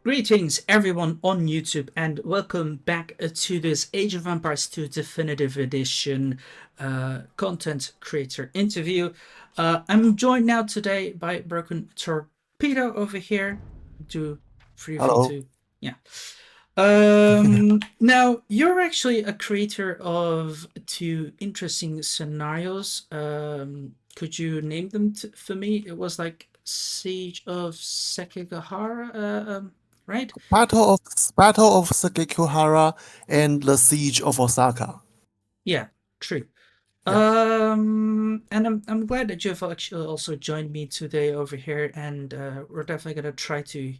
Greetings, everyone on YouTube, and welcome back to this Age of Empires 2 Definitive Edition content creator interview. I'm joined now today by Broken Torpedo over here. Do feel free Hello. to, yeah. Now you're actually a creator of two interesting scenarios. Could you name them for me? It was like Siege of Sekigahara, right? Battle of Sekikuhara and the Siege of Osaka. Yeah, true. Yeah. And I'm glad that you've actually also joined me today over here, and we're definitely gonna try to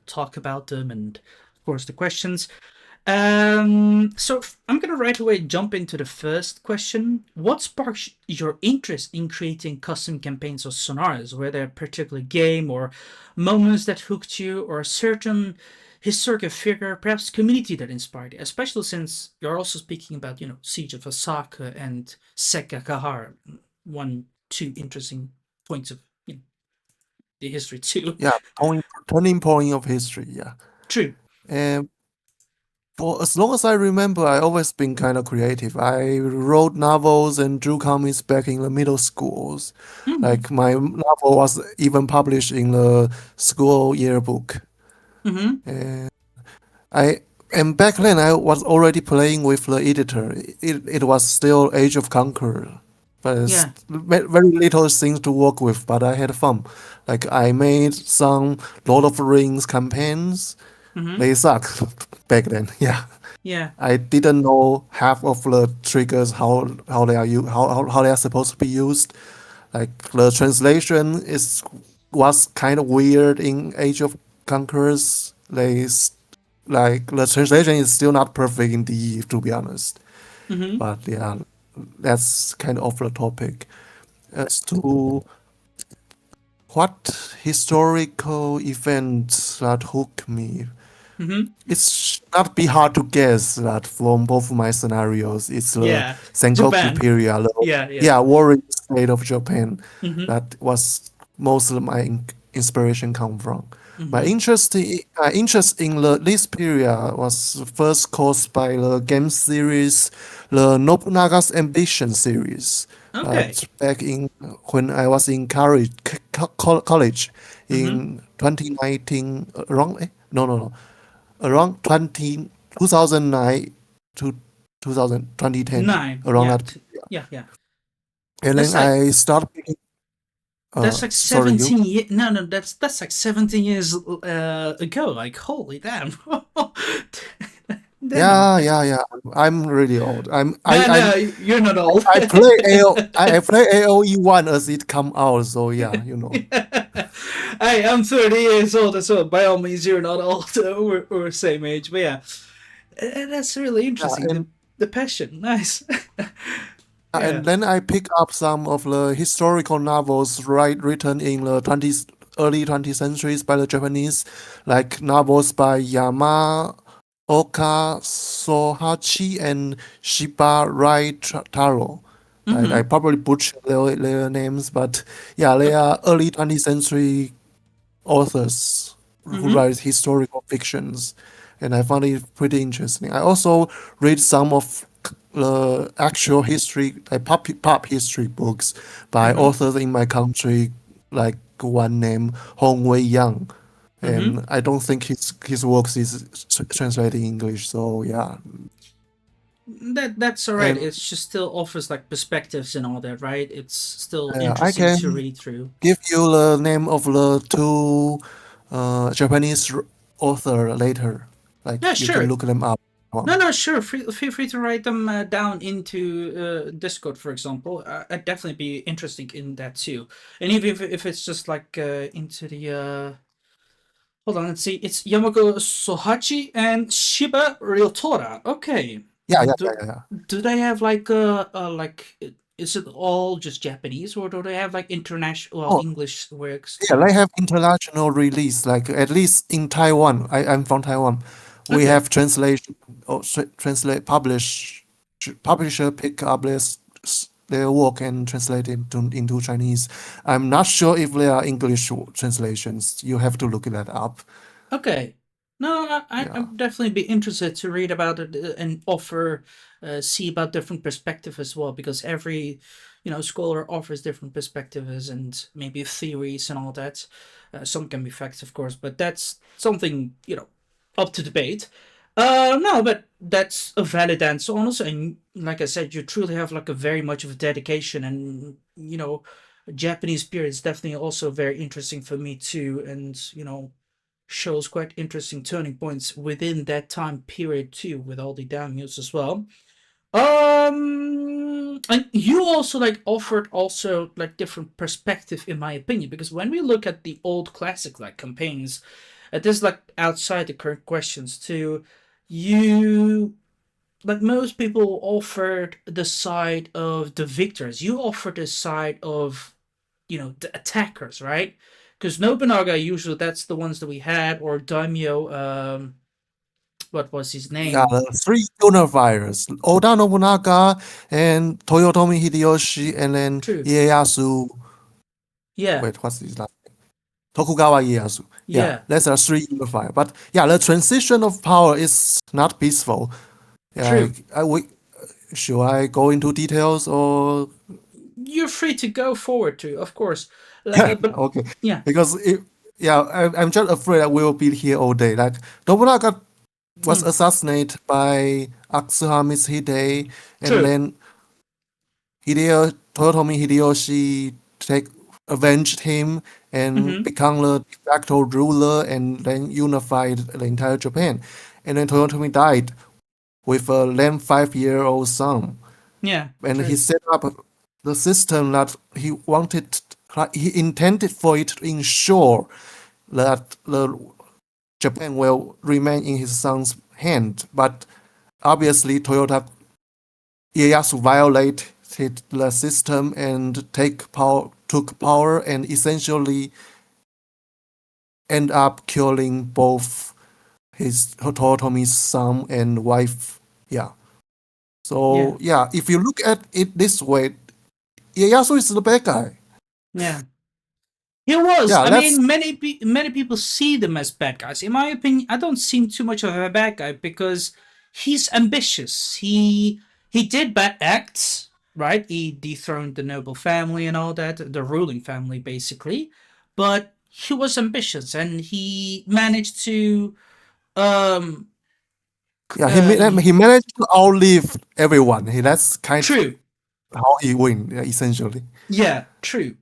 talk about them and, of course, the questions. So I'm gonna right away jump into the first question. What sparked your interest in creating custom campaigns or scenarios? Were there a particular game or moments that hooked you, or a certain historical figure, perhaps community that inspired you? Especially since you're also speaking about, Siege of Osaka and Sekigahara, two interesting points of the history too. Yeah. Turning point of history. Yeah. True. And for as long as I remember, I always been kind of creative. I wrote novels and drew comics back in the middle schools. Mm-hmm. Like my novel was even published in the school yearbook. Mm-hmm. And I and back then I was already playing with the editor. It was still Age of Conqueror, but it's Yeah. very little things to work with. But I had fun. Like I made some Lord of the Rings campaigns. Mm-hmm. They sucked back then. Yeah, Yeah. I didn't know half of the triggers how they are how they are supposed to be used. Like the translation was kind of weird in Age of Conquerors. Like the translation is still not perfect indeed, to be honest. Mm-hmm. But yeah, that's kind of off the topic. As to what historical events that hook me, Mm-hmm. it's not be hard to guess that from both my scenarios, it's the Yeah. Sengoku Japan. period. Yeah, yeah. Yeah, warring state of Japan. Mm-hmm. That was most of my inspiration come from. My Mm-hmm. interest in this period was first caused by the game series, the Nobunaga's Ambition series. Okay. That back in when I was in college Mm-hmm. in 2019, around around 2009 to 2010, Nine. around Yeah. that. Yeah, yeah. And then That's like I started picking. that's like Sorry, you. 17 years. No, that's like 17 years ago. Like, holy damn. Damn. Yeah. I'm really old. No, you're not old. I play I play AOE 1 as it come out. So yeah, you know. Hey, I'm 30 years old as well. By all means, you're not old. We're same age. But yeah, that's really Yeah, interesting. The passion. Nice. Yeah. and then I pick up some of the historical novels written in the early 20th centuries by the Japanese, like novels by Yamaoka Sohachi and Shiba Rai Taro. I Mm-hmm. probably butcher their names, but yeah, they are early 20th century authors who Mm-hmm. write historical fictions, and I found it pretty interesting. I also read some of the actual history, like pop history books by Mm-hmm. authors in my country, like one named Hong Wei Yang, Mm-hmm. and I don't think his works is translated in English. So yeah, That's all right. and It just still offers like perspectives and all that, right? It's still I interesting to can read through. give you the name of the two Japanese author later. Like Yeah, you can sure. look them up. No, One. no, sure. Feel free to write them down into Discord, for example. I'd definitely be interested in that too. And even if it's just like into the hold on, let's see. It's Yamago Sohachi and Shiba Realtora. Okay. Yeah, yeah, yeah, Do yeah, yeah. do they have like is it all just Japanese, or do they have like international, well, Oh, English works yeah. too? They have international release. Like at least in Taiwan. I'm from Taiwan. We Okay. have translation or translate publisher pick up their work and translate it into Chinese. I'm not sure if there are English translations. You have to look that up. Okay. No, Yeah. I'm definitely be interested to read about it and offer, see about different perspective as well, because every, scholar offers different perspectives and maybe theories and all that. Some can be facts, of course, but that's something, up to debate. No, but that's a valid answer, honestly. And like I said, you truly have like a very much of a dedication, and Japanese period is definitely also very interesting for me too, and shows quite interesting turning points within that time period too, with all the daimyos as well. And you also like offered also like different perspective in my opinion, because when we look at the old classic like campaigns, this like outside the current questions too, you like most people offered the side of the victors. You offered the side of the attackers, right? Because Nobunaga usually that's the ones that we had, or Daimyo. What was his Yeah, name? the three unifiers, Oda Nobunaga and Toyotomi Hideyoshi, and then True. Ieyasu. Yeah. Wait, what's his last? Tokugawa Ieyasu. Yeah, Yeah. that's a three unifier. But yeah, the transition of power is not peaceful. Yeah, True. should I go into details or You're free to go forward to, of course. But okay? yeah. Because yeah, I'm just afraid that we'll be here all day. Like Nobunaga was Mm, assassinated by Atsuhame Hide, and true. then Toyotomi Hideyoshi take avenged him and Mm-hmm. become the de facto ruler, and then unified the entire Japan. And then Toyotomi died with a then 5-year-old son, Yeah. and he True. set up the system that he wanted. He intended for it to ensure that the Japan will remain in his son's hand, but obviously Toyota Ieyasu violated the system and took power, and essentially end up killing both his Toyotomi's son and wife. Yeah. Yeah. So yeah, if you look at it this way, Ieyasu is the bad guy. Yeah. He was. Yeah, I that's mean, many people see them as bad guys. In my opinion, I don't see him too much of a bad guy because he's ambitious. He did bad acts, right? He dethroned the noble family and all that, the ruling family basically. But he was ambitious, and he managed to um yeah. He managed to outlive everyone. That's kind of true. how he win. Yeah, essentially. Yeah, true.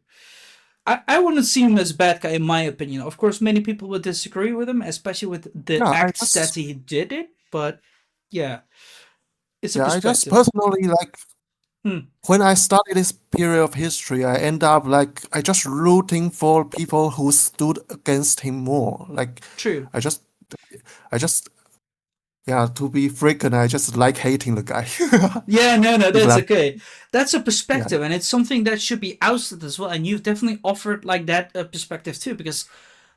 I wouldn't see him as a bad guy in my opinion. Of course, many people would disagree with him, especially with the Yeah, I acts that just he did it. But yeah, it's a yeah, I just perspective. personally like Hmm, when I study this period of history, I end up like I just rooting for people who stood against him more. Like true. I just I just yeah, to be freaking, I just like hating the guy. Yeah, no, no, If that's that okay. That's a yeah. perspective, and it's something that should be ousted as well. And you've definitely offered like that perspective too, because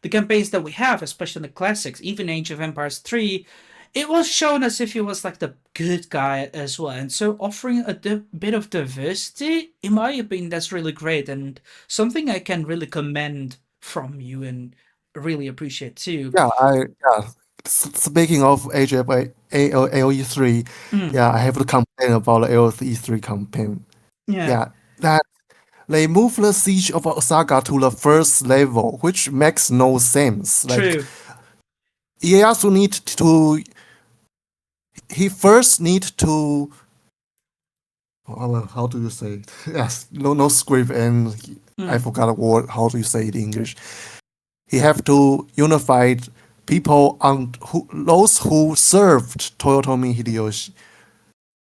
the campaigns that we have, especially in the classics, even Age of Empires 3, it was shown as if he was like the good guy as well. And so offering a bit of diversity, in my opinion, that's really great and something I can really commend from you and really appreciate too. Yeah, yeah. Speaking of AJF AOE3, Mm, yeah, I have to complain about the AOE3 campaign. yeah, Yeah, that they moved the siege of Osaka to the first level, which makes no sense. Like true. Ieyasu need to he first need to how do you say it? Yes, no script, and I Mm. forgot a word. How do you say it in English? He have to unify people on those who served Toyotomi Hideyoshi.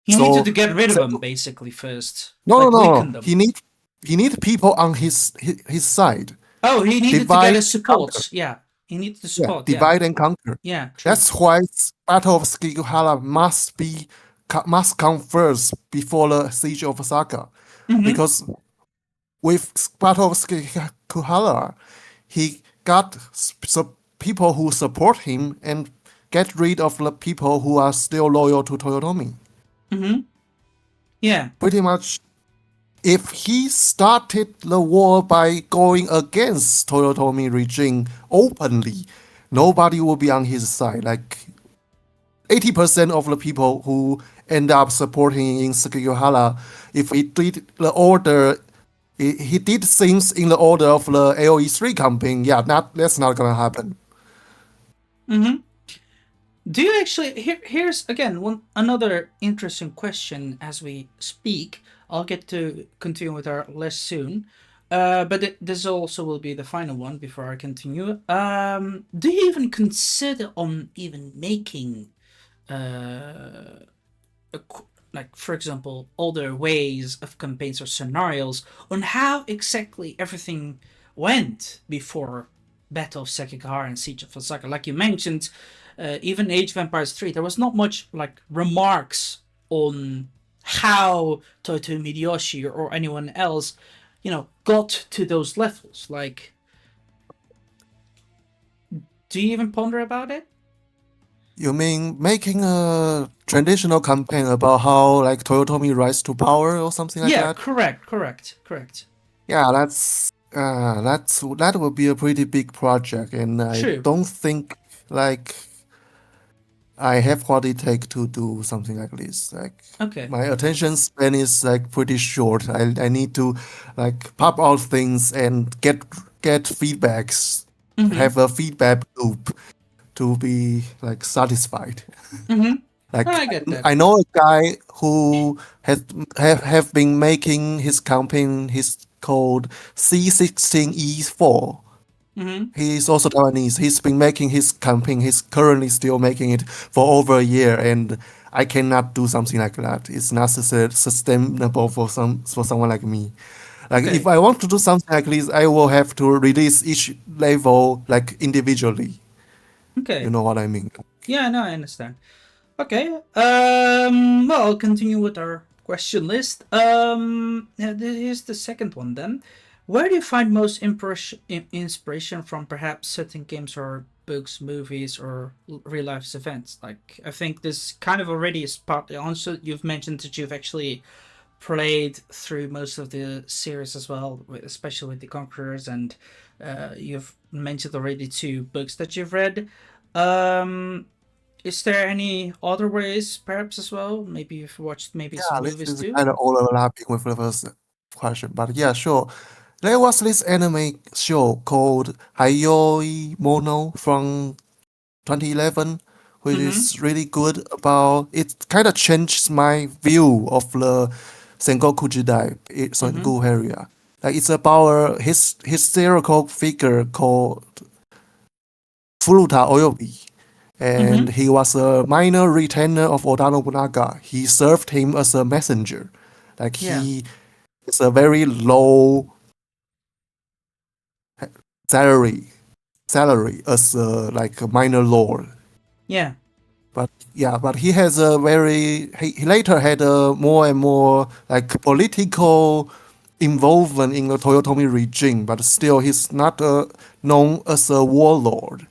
He needed So to get rid of so- them basically first, no, no, like no, weaken no. them. He need people on his side. Oh, he needed to get Divide, a conquer. support. Yeah, he needed the Yeah, support. Yeah, divide and conquer. yeah, true. That's why Battle of Sekigahara must come first before the siege of Osaka, Mm-hmm. because with Battle of Sekigahara, he got people who support him and get rid of the people who are still loyal to Toyotomi. Mm-hmm. Yeah. Pretty much, if he started the war by going against Toyotomi regime openly, nobody will be on his side. Like 80% of the people who end up supporting in Sekigahara, if he did the order, he did things in the order of the AOE 3 campaign. Yeah, that's not gonna happen. Mm-hmm. Do you actually here's again one another interesting question as we speak. I'll get to continue with our list soon. But this also will be the final one before I continue. Do you even consider on even making uh like for example other ways of campaigns or scenarios on how exactly everything went before Battle of Sekigahara and Siege of Osaka? Like you mentioned, even Age of Empires 3, there was not much like remarks on how Toyotomi Hideyoshi or anyone else, got to those levels. Like, do you even ponder about it? You mean making a traditional campaign about how like Toyotomi rise to power or something like Yeah, that? correct. Yeah, that would be a pretty big project, and I True. don't think like I have what it takes to do something like this. Like Okay. my attention span is like pretty short. I need to like pop out things and get feedbacks, Mm-hmm. have a feedback loop to be like satisfied. Mm-hmm. Like I get that. I know a guy who has have been making his campaign. His called C16E4. Mm-hmm. He's also Taiwanese. He's been making his campaign. He's currently still making it for over a year, and I cannot do something like that. It's not sustainable for someone like me. Like if Okay. I want to do something like this, I will have to release each level like individually. You Okay. know what I mean? Yeah, no, I understand. Okay. Well, I'll continue with our question list. Here's the second one then. Where do you find most inspiration from perhaps certain games or books, movies, or real life events? Like, I think this kind of already is partly answered. You've mentioned that you've actually played through most of the series as well, especially with the Conquerors, and you've mentioned already two books that you've read. Um, is there any other ways, perhaps as well? Maybe you've watched maybe some Yeah, this movies is too. kind of overlapping with the first question, but yeah, sure. There was this anime show called Hayoi Mono from 2011, which Mm-hmm. is really good about it. Kind of changed my view of the Sengoku Jidai, Mm-hmm. Sengoku area. Like it's about a historical figure called Furuta Oyobi, and Mm-hmm. he was a minor retainer of Oda Nobunaga. He served him as a messenger. Like Yeah. he is a very low salary as a, like a minor lord. Yeah. But yeah, but he has a very he later had a more and more like political involvement in the Toyotomi regime, but still he's not known as a warlord.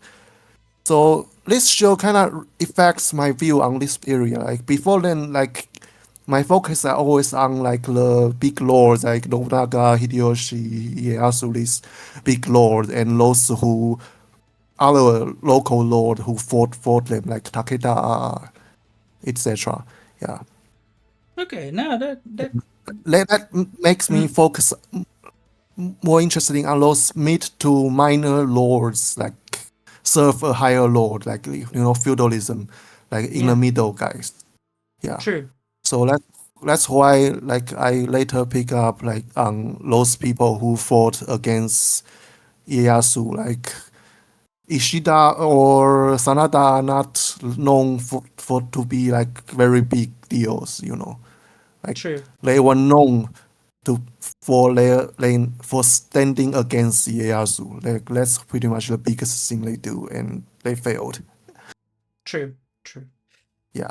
So this show kind of affects my view on this period. Like before then, like my focus are always on like the big lords like Nobunaga, Hideyoshi, Ieyasu, these big lords, and those who other local lord who fought them like Takeda, etc. Yeah, Okay. No, that. that makes me Mm, focus more interested on those mid to minor lords like serve a higher lord like feudalism, like in the yeah. middle guys. Yeah, True. so that's why like I later pick up like on those people who fought against Ieyasu like Ishida or Sanada are not known for to be like very big deals. Like True. they were known to for standing against Ieyasu. Like that's pretty much the biggest thing they do, and they failed. True. True. Yeah,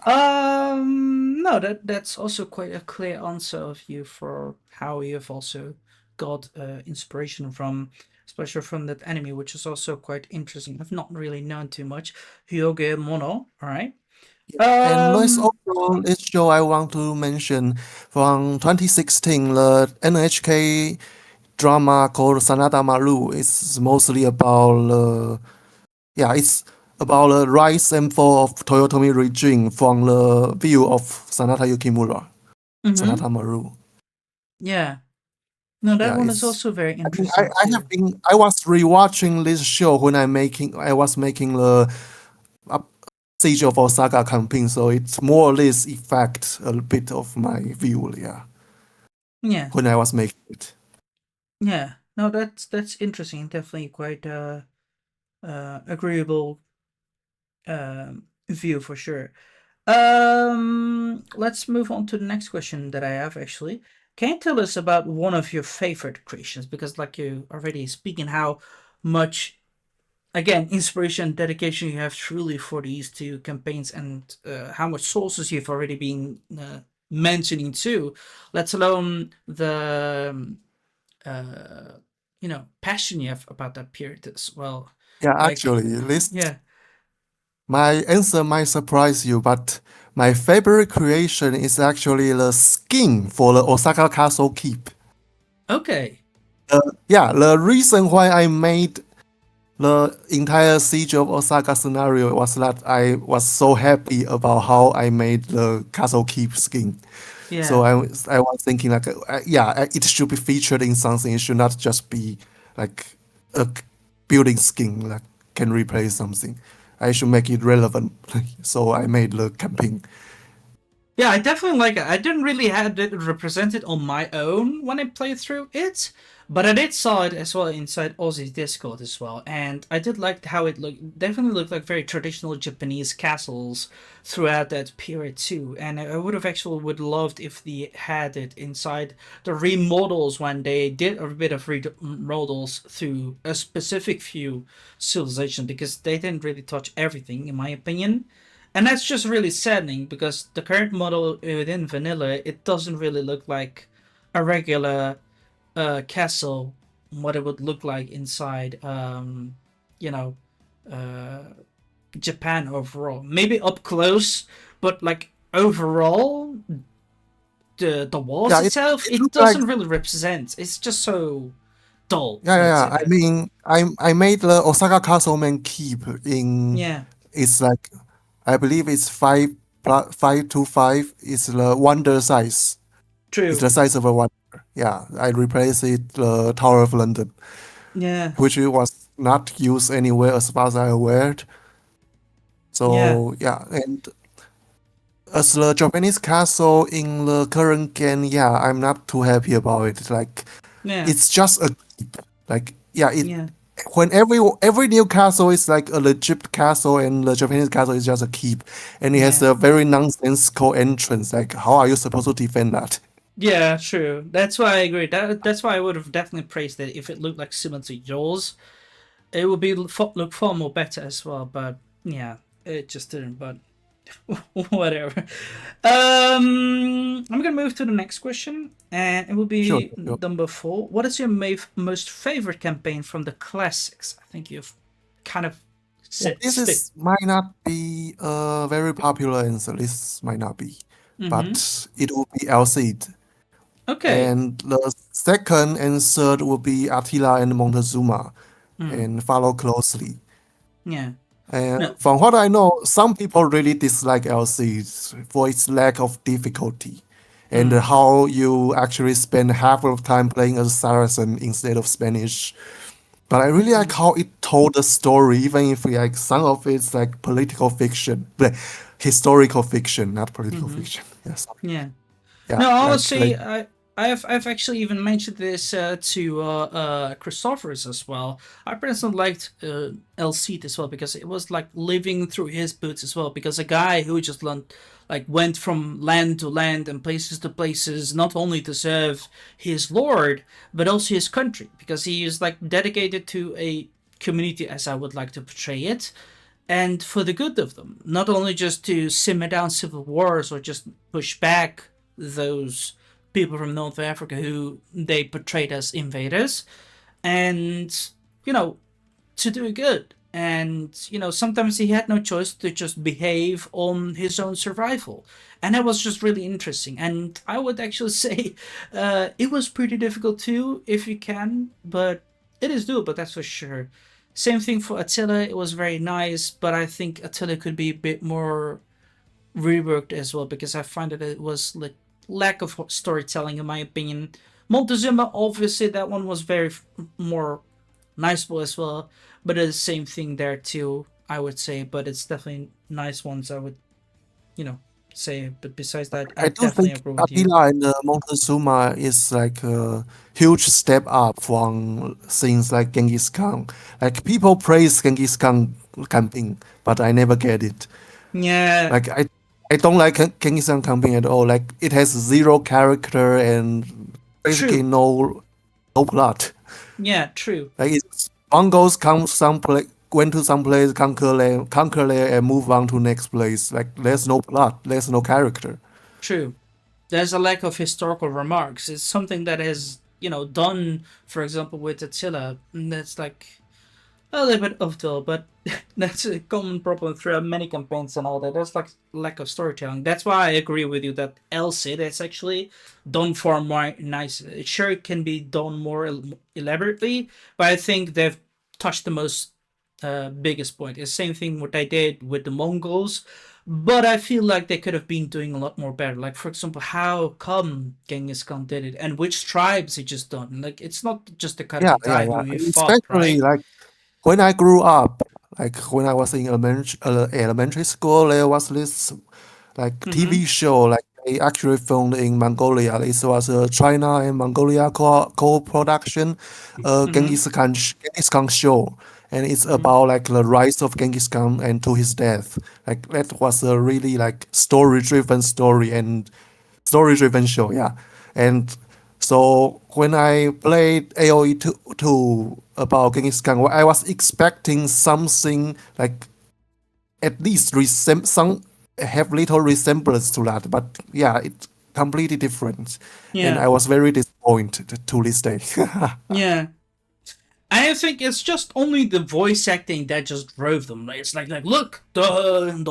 No, that's also quite a clear answer of you for how you've also got inspiration from, especially from that anime, which is also quite interesting. I've not really known too much. Hyoge Mono, all right. yeah. And there's Um. also this show I want to mention from 2016, the NHK drama called Sanada Maru. It's mostly about yeah, it's about the rise and fall of Toyotomi regime from the view of Sanata Yukimura, Mm-hmm. Sanata Maru. Yeah. No, that Yeah, one is it's. also very I mean, interesting I have too. been. I was rewatching this show when I was making the uh, Siege of Osaka campaign, so it's more or less affect a bit of my view. Yeah, Yeah. when I was making it. Yeah. No, that's interesting. Definitely quite agreeable view for sure. Let's move on to the next question that I have actually. Can you tell us about one of your favorite creations? Because like you already speaking how much again inspiration and dedication you have truly for these two campaigns and how much sources you've already been mentioning too, let alone the uh, passion you have about that period as well. Yeah, Like, actually, this yeah, my answer might surprise you, but my favorite creation is actually the skin for the Osaka Castle Keep. okay, Yeah, the reason why I made the entire Siege of Osaka scenario was that I was so happy about how I made the Castle Keep skin. So yeah, I was thinking like, yeah, it should be featured in something. It should not just be like a building skin that can replace something. I should make it relevant. So I made the campaign. yeah, I definitely like it. I didn't really have it represented on my own when I played through it, but I did saw it as well inside Aussie's Discord as well, and I did like how it looked. Definitely looked like very traditional Japanese castles throughout that period too. And I would have actually would loved if they had it inside the remodels when they did a bit of remodels through a specific few civilizations because they didn't really touch everything in my opinion, and that's just really saddening because the current model within vanilla it doesn't really look like a regular castle, what it would look like inside you know uh Japan overall, maybe up close, but like overall the walls Yeah, itself it it looked like doesn't really represent, it's just so dull, yeah, yeah, let's say yeah. I that. mean, I made the Osaka Castleman Keep in. Yeah, It's like I believe it's 5 to 5. It's the wonder size. It's true. the size of a wonder. Yeah, I replaced it the Tower of London, Yeah, which was not used anywhere as far as I'm aware. yeah, So yeah, and as the Japanese castle in the current game, yeah, I'm not too happy about it. Like yeah, it's just a keep. Like yeah, it yeah, when every new castle is like a legit castle and the Japanese castle is just a keep, and it has yeah. a very nonsensical entrance. Like how are you supposed to defend that? Yeah, true. That's why I agree. That's why I would have definitely praised it if it looked like similar to yours. It would be look far more better as well. But yeah, it just didn't. But whatever. I'm gonna move to the next question, and it will Sure, be sure. number 4. What is your most favorite campaign from the classics? I think you've kind of Yeah, said this stick. is might not be a very popular answer. This might not be, Mm-hmm. but it will be Alcide. Okay. And the second and third will be Attila and Montezuma, Mm. and follow closely. Yeah. And No. from what I know, some people really dislike LC for its lack of difficulty and Mm. how you actually spend half of time playing as Saracen instead of Spanish. But I really like Mm. how it told the story, even if like some of it's like political fiction, but historical fiction, not political Mm-hmm. fiction. Yeah, sorry. Yeah. Yeah, No, like honestly, I've actually even mentioned this to Christophorus as well. I personally liked El Cid as well because it was like living through his boots as well. Because a guy who just learned, like went from land to land and places to places, not only to serve his lord but also his country, because he is like dedicated to a community as I would like to portray it, and for the good of them, not only just to simmer down civil wars or just push back those people from North Africa who they portrayed as invaders, and you know, to do good. And sometimes he had no choice to just behave on his own survival, and that was just really interesting. And I would actually say it was pretty difficult too, if you can, but it is doable, that's for sure. Same thing for Attila. It was very nice, but I think Attila could be a bit more reworked as well because I find that it was like lack of storytelling in my opinion. Montezuma, obviously, that one was very more nice as well, but it's the same thing there too. I would say, but it's definitely nice ones. I would, you know, say. But besides that, I I do definitely think agree with you. Attila and Montezuma is like a huge step up from things like Genghis Khan. Like people praise Genghis Khan camping, but I never get it. Yeah, Like I don't like Genghis Khan camping at all. Like it has zero character and basically true. no plot. Yeah, true. Like it's Mongols come some place, went to some place, conquer there, and move on to next place. Like there's no plot, there's no character. True. There's a lack of historical remarks. It's something that is, done, for example, with Attila. And that's like a little bit of the, but that's a common problem throughout many campaigns and all that. There's like lack of storytelling. That's why I agree with you that El Cid is actually done far more nice. Sure, it can be done more elaborately, but I think they've touched the most biggest point. It's the same thing what they did with the Mongols, but I feel like they could have been doing a lot more better. Like for example, how come Genghis Khan did it, and which tribes he just done. Like it's not just the kind Yeah, of yeah, guy yeah. who he And fought, especially right? like when I grew up, like when I was in elementary school, there was this like Mm-hmm. TV show like they actually filmed in Mongolia. This was a China and Mongolia co-production, Mm-hmm. Genghis Khan show, and it's Mm-hmm. about like the rise of Genghis Khan and to his death. Like that was a really like story-driven show, yeah. And so when I played AOE 2 about Genghis Khan, I was expecting something like at least some have little resemblance to that, but yeah, it's completely different, and Yeah. I was very disappointed to this day. Yeah. I think it's just only the voice acting that just drove them. Like, it's like look, the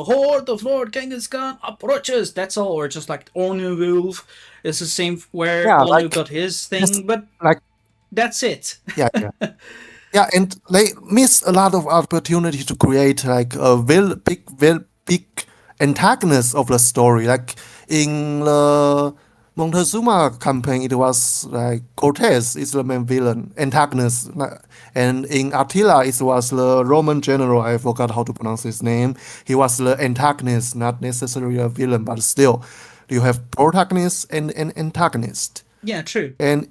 horde of Lord Genghis Khan approaches. That's all. Or just like Ornu Wolf. It's the same where Yeah, Ornu like got his just thing, but like that's it. yeah, yeah. Yeah, and they miss a lot of opportunity to create like a big antagonist of the story. Like in the Montezuma campaign, it was like Cortez is the main villain, antagonist. And in Attila, it was the Roman general. I forgot how to pronounce his name. He was the antagonist, not necessarily a villain, but still, you have protagonist and antagonist. Yeah, true. And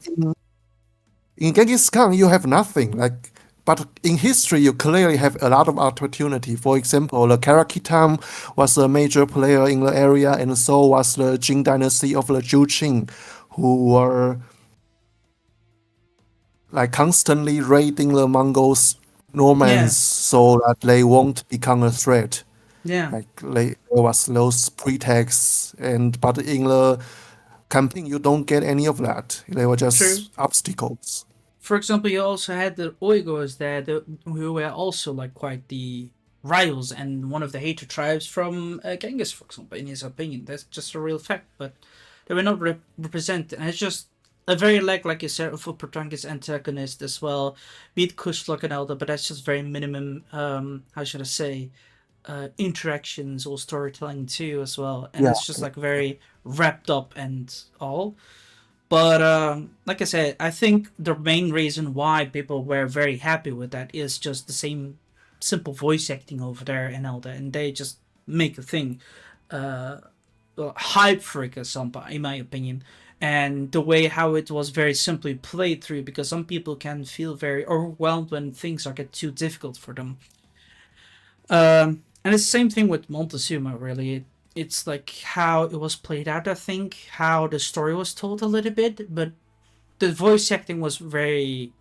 in Genghis Khan, you have nothing. Like, but in history, you clearly have a lot of opportunity. For example, the Karakitam was a major player in the area, and so was the Jin dynasty of the Juqing, who were like constantly raiding the Mongols, Yeah, Normans, so that they won't become a threat. yeah, Like there was those pretexts, and but in the campaign, you don't get any of that. They were true. just obstacles. For example, you also had the Uyghurs there, who were also like quite the rivals and one of the hated tribes from Genghis, for example, in his opinion. That's just a real fact, but they were not represented. And it's just a very like you said, of a protagonist antagonist as well. Beat Kushlok and Elder, but that's just very minimum, how should I say, interactions or storytelling too as well. And Yeah. it's just like very wrapped up and all. But like I said, I think the main reason why people were very happy with that is just the same simple voice acting over there and all that, and they just make a thing uh, hype for it, in my opinion. And the way how it was very simply played through, because some people can feel very overwhelmed when things are get too difficult for them. And it's the same thing with Montezuma, really. It's like how it was played out, I think, how the story was told a little bit, but the voice acting was very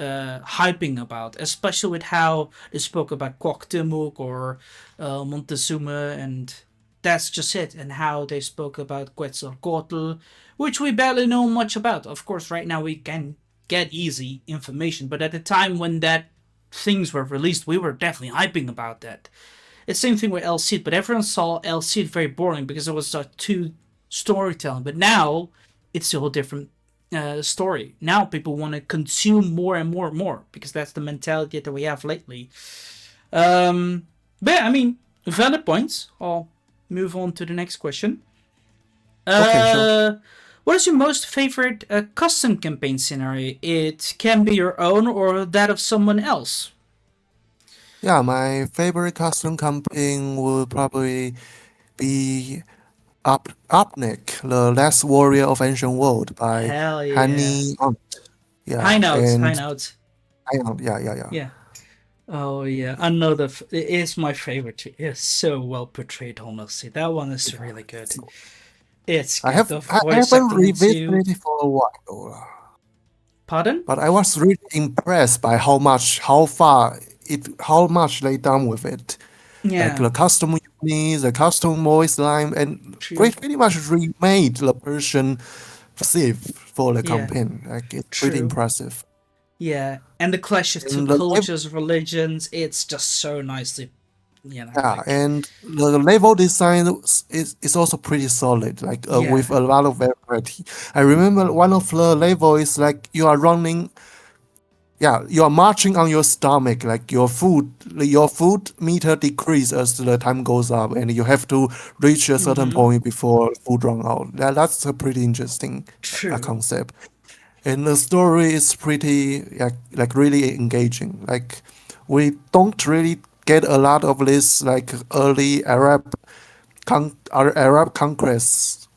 hyping about, especially with how they spoke about Cuauhtémoc or Montezuma, and that's just it, and how they spoke about Quetzalcoatl, which we barely know much about. Of course, right now we can get easy information, but at the time when that things were released, we were definitely hyping about that. It's the same thing with El Cid, but everyone saw El Cid very boring because it was too storytelling. But now it's a whole different. story. Now people want to consume more and more and more because that's the mentality that we have lately. But yeah, I mean, valid points. I'll move on to the next question. Okay, sure. Uh, what is your most favorite custom campaign scenario? It can be your own or that of someone else. Yeah, my favorite custom campaign would probably be Upnik, the Last Warrior of Ancient World by Hell yeah. Hani. High Yeah, notes, high and notes. yeah. Yeah. Oh yeah, another. It is my favorite too. It's so well portrayed. Honestly, that one is really good. So It's good. The I voice haven't acting into. revisited it for a while, Pardon? but I was really impressed by how much they done with it. Like Yeah. the custom units, the custom voice line, and True. pretty much remade the Persian Civ for the Yeah. campaign. Like it's pretty True. impressive. Yeah. And the clash of two And the cultures, religions. It's just so nicely. yeah, Like. and the level design is also pretty solid, like with Yeah. a lot of variety. I remember one of the level is like you are running, yeah, you are marching on your stomach, like your food meter decrease as the time goes up, and you have to reach a certain Mm-hmm. point before food run out. That's a pretty interesting True. concept, and the story is pretty like really engaging. Like we don't really get a lot of this like early Arab conquest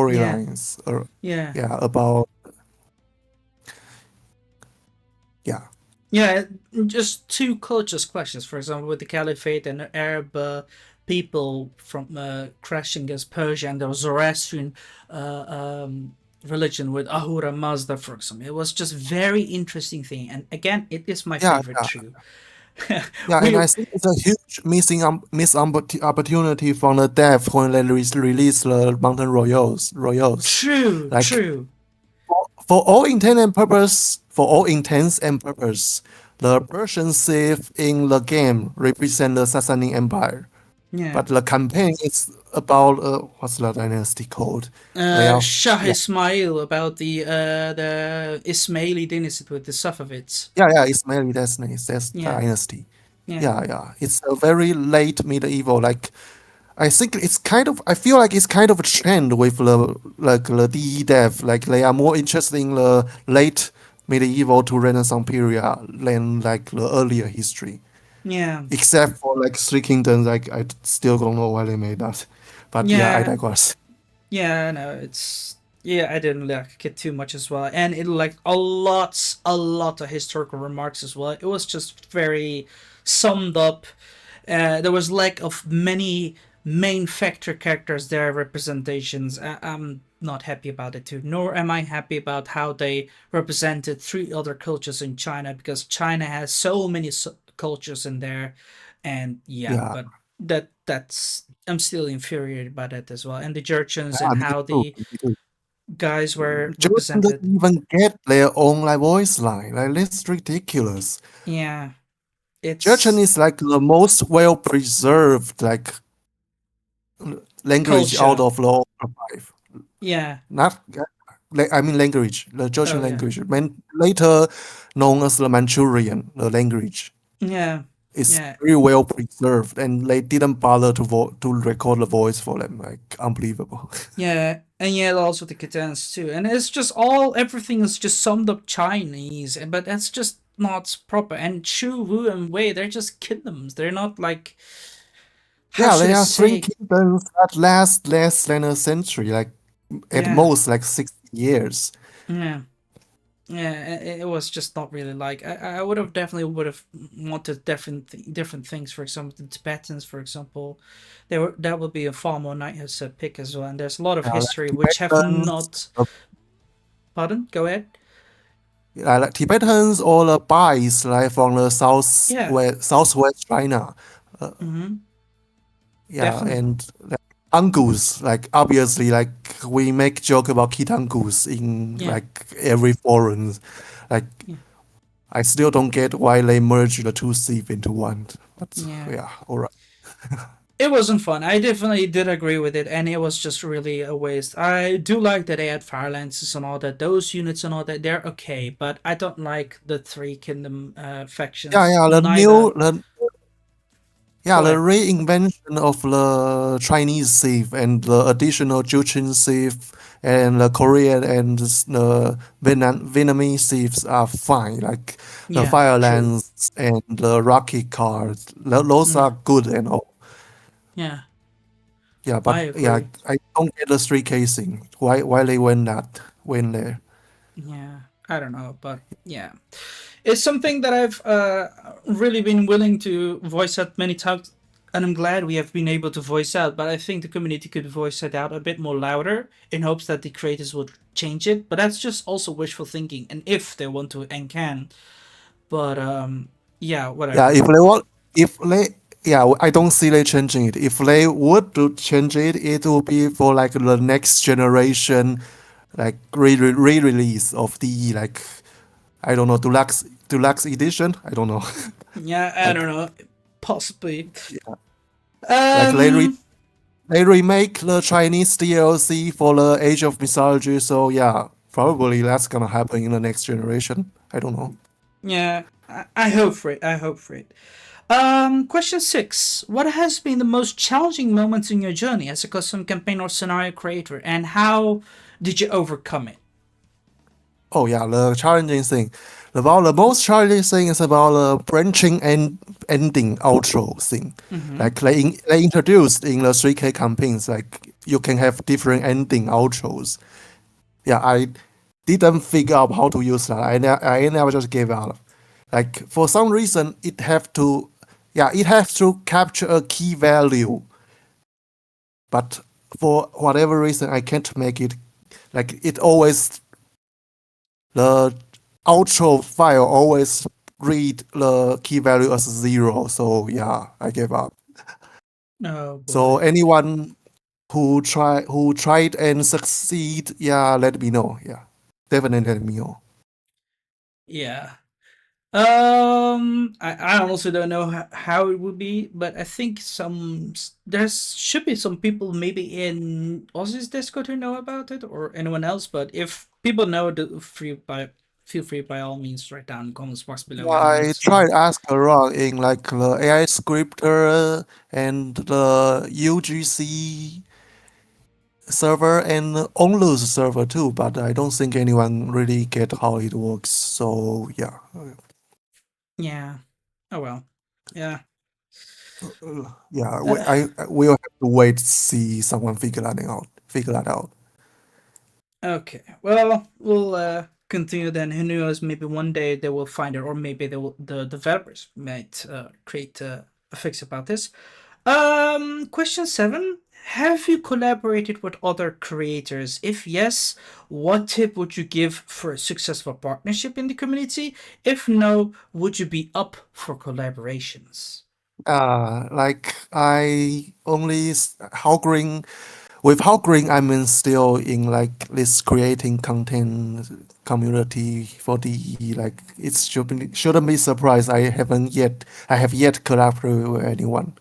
Yeah. storylines, or Yeah. yeah, about yeah. Yeah, just two cultures clashes. For example, with the Caliphate and the Arab people from crashing against Persia and the Zoroastrian uh, religion with Ahura Mazda, for example. It was just very interesting thing. And again, it is my Yeah, favorite yeah, too. yeah, and we I think it's a huge opportunity from the dev when they release the Mountain Royals. true, Like true. for all intents and purpose, the Persian Civ in the game represent the Sassanid Empire, Yeah. but the campaign is about what's the dynasty called? They are Shah yeah, Ismail about the Ismaili dynasty with the Safavids. yeah, Ismaili dynasty, that's Yeah, dynasty. yeah, Yeah. It's a very late medieval. Like I think it's kind of. I feel like it's kind of a trend with the DE dev. Like they are more interested in the late medieval to Renaissance period than like the earlier history. yeah. Except for like Three Kingdoms, like I still don't know why they made that. But yeah, I Yeah, digress. yeah, no, it's yeah. I didn't like it too much as well, and it like a lot of historical remarks as well. It was just very summed up. There was lack of many main factor characters there, representations. I'm not happy about it too. Nor am I happy about how they represented three other cultures in China because China has so many cultures in there, and yeah, Yeah, but that's I'm still infuriated by that as well. And the Jurchens yeah, and me how too. the Me too. guys were Jordan represented. doesn't even get their own like voice line. Like that's ridiculous. Yeah, Jurchen it's is like the most well preserved like language out culture. of the all five. Yeah. Not I mean language, the Oh Jurchen yeah. language, later known as the Manchurian, the language Yeah. is Yeah. very well preserved, and they didn't bother to record the voice for them. Like unbelievable. Yeah, and yeah, also the Kitans too. And it's just all everything is just summed up Chinese, but that's just not proper. And Chu, Wu, and Wei, they're just kingdoms. They're not like how Yeah, should I there are three say? kingdoms that last less than a century, like at Yeah, most like 60 years. yeah, yeah. It was just not really like I would have definitely would have wanted different things. For example, the Tibetans, for example, they were that would be a far more nice pick as well. And there's a lot of Yeah, like history which have Tibetans, not. Pardon? Go ahead. yeah, like Tibetans or the Bais, like from the Yeah. southwest China. Uh, Mm-hmm. yeah, Definitely. and like Angus, like obviously, like we make joke about Kit Angus in Yeah. like every forum. Like Yeah. I still don't get why they merge the two thief into one. But Yeah. yeah, all right. It wasn't fun. I definitely did agree with it, and it was just really a waste. I do like that they had fire lances and all that. Those units and all that, they're okay, but I don't like the Three Kingdom Yeah, factions. yeah, Neither. the Go reinvention of the Chinese thief and the additional Juchin thief and the Korean and the Vietnamese thieves are fine. Like the Yeah, fire true. lance and the rocket cars, those Mm, are good and all. yeah, Yeah, I but yeah, agree. I don't get the street casing. Why they went there? Yeah, I don't know, but yeah. It's something that I've really been willing to voice out many times, and I'm glad we have been able to voice out. But I think the community could voice it out a bit more louder in hopes that the creators will change it. But that's just also wishful thinking, and if they want to and can. But yeah, Yeah, whatever. if they want, if they, yeah, I don't see they changing it. If they would to change it, it will be for like the next generation, like re-release of the like I don't know deluxe edition. I don't know, Yeah, I like don't know. Possibly. yeah, like Um. they remake the Chinese DLC for the Age of Mythology. So yeah, probably that's gonna happen in the next generation. I don't know. Yeah. I hope for it. I hope for it. Question six. What has been the most challenging moments in your journey as a custom campaign or scenario creator, and how did you overcome it? Oh yeah, the challenging thing. About the most challenging thing is about the branching and ending outro thing. Mm-hmm. Like they introduced in the 3K campaigns, like you can have different ending outros. Yeah, I didn't figure out how to use that. I never just gave up. Like for some reason, it has to capture a key value, but for whatever reason, I can't make it. Like it always the outro file always read the key value as zero. So yeah, I gave up. Oh So boy. anyone who tried and succeed, yeah, let me know. Yeah, definitely let me know. Yeah. I honestly don't know how it would be, but I think there should be some people maybe in Ozzy's Discord who know about it, or anyone else. But if people know, feel free by all means write down in the comments box below, Yeah, and let I us know. tried ask around in like the AI scripter and the UGC server and Onlu's server too, but I don't think anyone really get how it works. So yeah, Yeah. Oh well. Yeah. yeah, Uh, I will have to wait to see someone figure that out. Figure that out. Okay. Well, we'll continue then. Who knows? Maybe one day they will find it, or maybe the developers might create a fix about this. Question seven. Have you collaborated with other creators? If yes, what tip would you give for a successful partnership in the community? If no, would you be up for collaborations? Like I only Green with how Green I'm in still in like this creating content community for the like it shouldn't be surprised I have yet collaborated with anyone.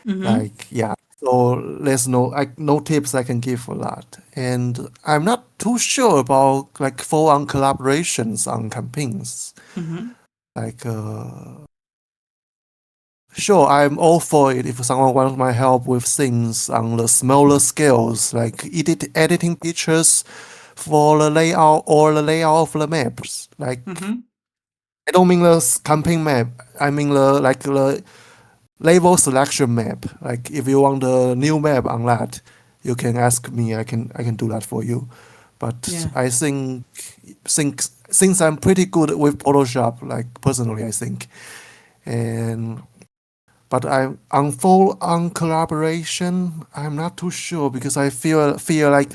Mm-hmm. Like yeah. So there's no tips I can give for that. And I'm not too sure about like full on collaborations on campaigns. Mm-hmm. Like sure, I'm all for it if someone wants my help with things on the smaller scales, like editing pictures for the layout or the layout of the maps. Like Mm-hmm. I don't mean the campaign map. I mean the level selection map. Like if you want the new map on that, you can ask me. I can do that for you. But Yeah. I think since I'm pretty good with Photoshop, like personally, I think, and but I'm on full on collaboration. I'm not too sure because I feel like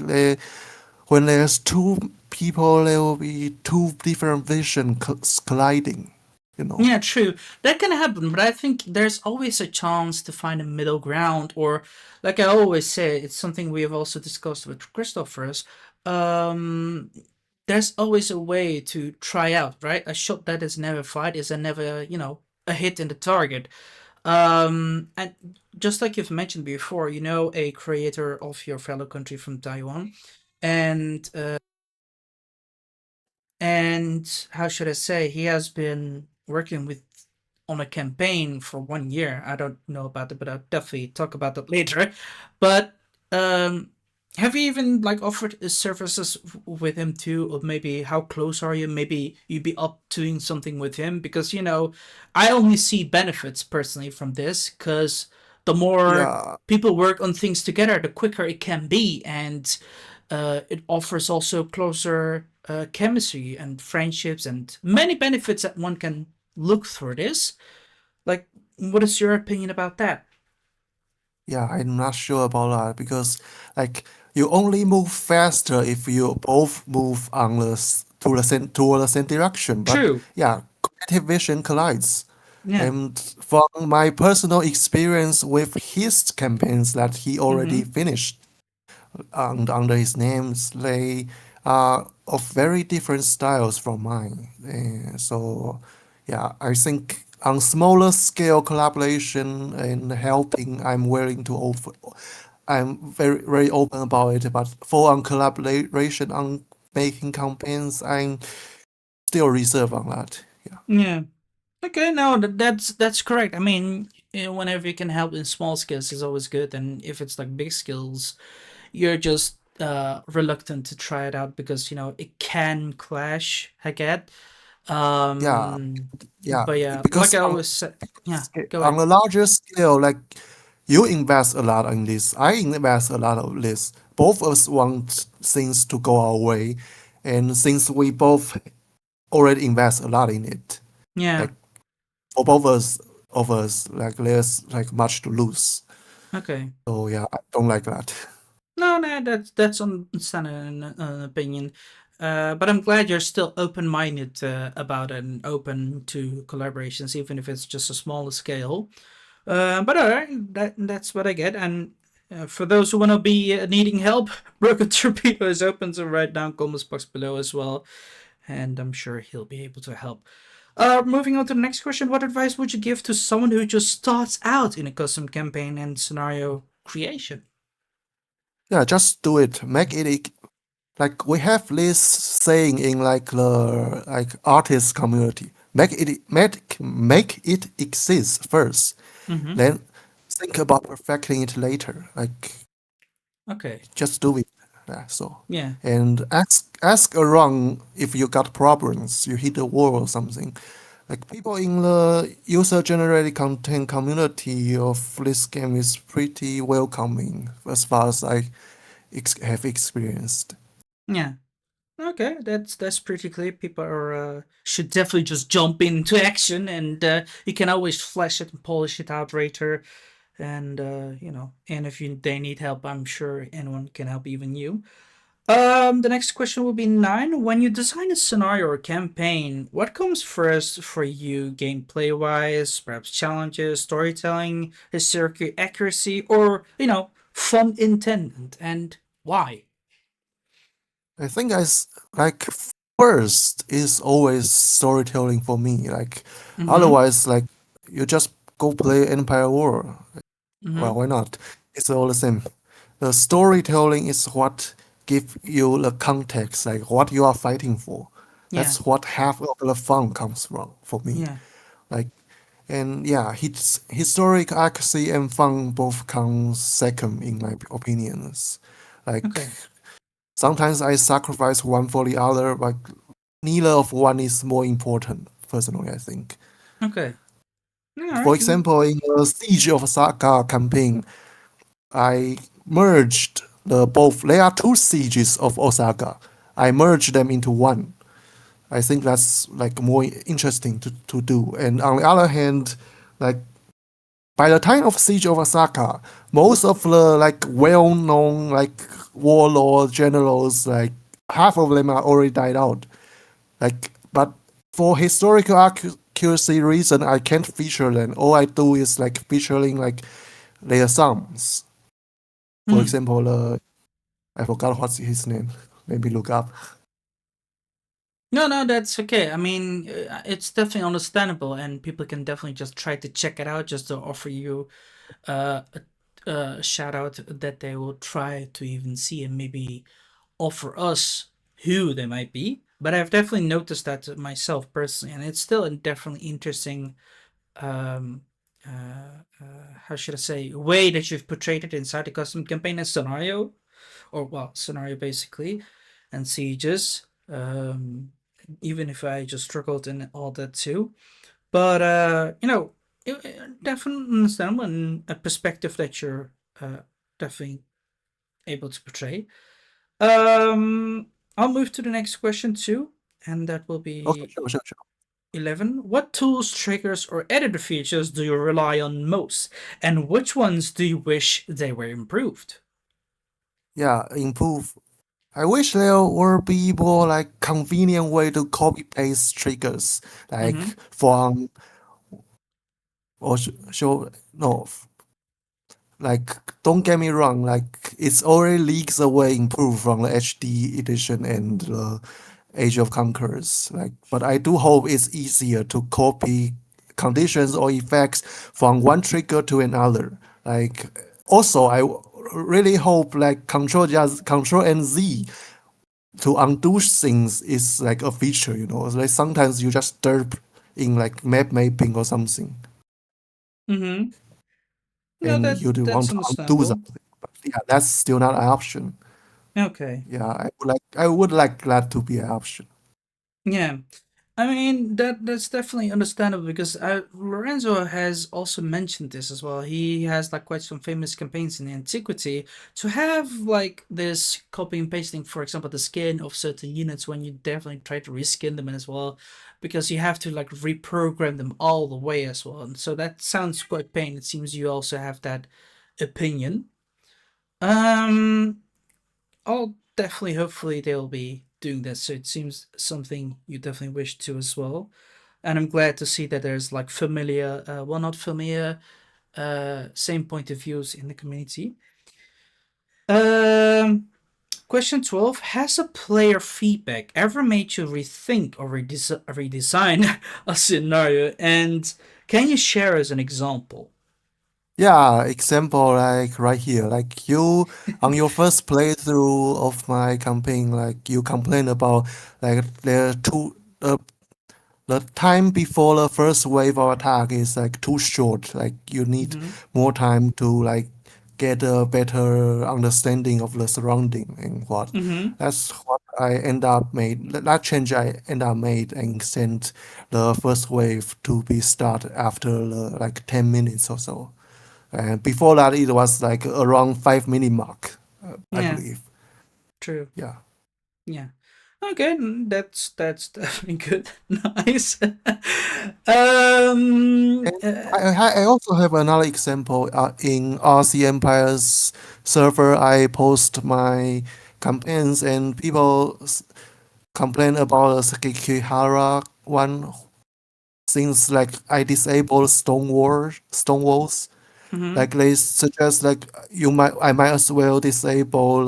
when there's two people, there will be two different vision colliding. You know. Yeah, true. That can happen, but I think there's always a chance to find a middle ground, or like I always say, it's something we have also discussed with Christophers. Um, there's always a way to try out, right? A shot that is never fired is a never, a hit in the target. And just like you've mentioned before, you know, a creator of your fellow country from Taiwan, and how should I say, he has been working with on a campaign for 1 year. I don't know about it, but I'll definitely talk about that later. But um, have you even like offered his services with him too, or maybe how close are you? Maybe you'd be up doing something with him because you know, I only see benefits personally from this because the more Yeah, people work on things together, the quicker it can be, and it offers also closer chemistry and friendships and many benefits that one can look through this. Like, what is your opinion about that? yeah, I'm not sure about that because like you only move faster if you both move on to the same toward the same direction. But True. yeah, creative vision collides. Yeah. And from my personal experience with his campaigns that he already Mm-hmm. finished under his names, they are of very different styles from mine. So, yeah, I think on smaller scale collaboration and helping, I'm willing to offer. I'm very open about it. But for on collaboration on making campaigns, I'm still reserved on that. Yeah. Yeah. Okay. No, that's correct. I mean, whenever you can help in small skills is always good, and if it's like big skills, you're just reluctant to try it out because you know it can clash. I get. Yeah, Um, yeah, but yeah, like because I always said, yeah. Go on ahead. a larger scale, like you invest a lot in this, I invest a lot of this. Both of us want things to go our way, and since we both already invest a lot in it, Yeah. like for both of us, like there's like much to lose. Okay. So yeah, I don't like that. No, no, that's understandable an opinion. But I'm glad you're still open-minded about it and open to collaborations, even if it's just a smaller scale. But all right, that's what I get. And for those who want to be needing help, Broken Torpedo is open, so write down comments box below as well, and I'm sure he'll be able to help. Moving on to the next question, what advice would you give to someone who just starts out in a custom campaign and scenario creation? Yeah, just do it. Make it like we have this saying in like the like artist community. Make it exist first. Mm-hmm. Then think about perfecting it later. Like Okay. just do it. Yeah, so Yeah. and ask around if you got problems, you hit a wall or something. Like people in the user generated content community of this game is pretty welcoming as far as I have experienced. Yeah. Okay, that's pretty clear. People are should definitely just jump into action, and you can always flesh it and polish it out later. And you know, and if they need help, I'm sure anyone can help, even you. The next question will be nine. When you design a scenario or campaign, what comes first for you, gameplay wise? Perhaps challenges, storytelling, historical accuracy, or you know, fun intent, and why? I think like first is always storytelling for me. Like Mm-hmm. otherwise, like you just go play Empire War. Well, Mm-hmm. why not? It's all the same. The storytelling is what give you the context, like what you are fighting for. Yeah. That's what half of the fun comes from for me. Yeah. Like and yeah, historic accuracy and fun both come second in my opinions. Like Okay. sometimes I sacrifice one for the other, but neither of one is more important, personally, I think. Okay. All For right. example, in the Siege of Osaka campaign, I merged the both. There are two sieges of Osaka. I merged them into one. I think that's like more interesting to do. And on the other hand, like by the time of Siege of Osaka, most of the like well-known like warlord generals, like half of them are already died out. Like, but for historical accuracy reason, I can't feature them. All I do is like featuring like their sons. For Hmm. example, I forgot what's his name. Maybe look up. No, no, that's okay. I mean, it's definitely understandable, and people can definitely just try to check it out just to offer you a shout out that they will try to even see and maybe offer us who they might be. But I've definitely noticed that myself personally, and it's still a definitely interesting, um, how should I say, way that you've portrayed it inside the custom campaign and scenario, or well, scenario basically, and sieges. Even if I just struggled in all that too, but definitely understandable and a perspective that you're definitely able to portray. Um, I'll move to the next question too, and that will Okay, be sure, sure, sure. 11. What tools, triggers, or editor features do you rely on most, and which ones do you wish they were improved? Yeah, improve. I wish there would be more like convenient way to copy paste triggers, like Mm-hmm. from or show no, like don't get me wrong, like it's already leagues away improved from the HD edition and the Age of Conquerors. Like, but I do hope it's easier to copy conditions or effects from one trigger to another. Like, also really hope like Control and Z to undo things is like a feature. Like sometimes you just derp in like map mapping or something, Mm-hmm. No, and that you do that's want to undo understandable. something. But yeah, that's still not an option. Okay. Yeah, I would like that to be an option. Yeah. I mean that's definitely understandable because Lorenzo has also mentioned this as well. He has like quite some famous campaigns in antiquity to have like this copy and pasting, for example, the skin of certain units when you definitely try to reskin them as well, because you have to like reprogram them all the way as well. And so that sounds quite pain. It seems you also have that opinion. Um, I'll definitely, hopefully, they'll be doing this. So it seems something you definitely wish to as well. And I'm glad to see that there's like familiar, well, not familiar, same point of views in the community. Um, Question 12. Has a player feedback ever made you rethink or redesign a scenario? And can you share as an example? Yeah, example like right here, like you on your first playthrough of my campaign, like you complain about like the time before the first wave of attack is like too short. Like you need Mm-hmm. more time to like get a better understanding of the surrounding and what. Mm-hmm. That's what I end up made. That change I end up made and sent the first wave to be start after like 10 minutes or so. And before that, it was like around 5 minute mark, I Yeah, believe. true. Yeah. Yeah. Okay, that's definitely good. Nice. um. And I also have another example in RC Empire's server. I post my campaigns and people complain about the Sekihara one. Things like I disable stone walls. Mhm. Like they suggest like I might as well disable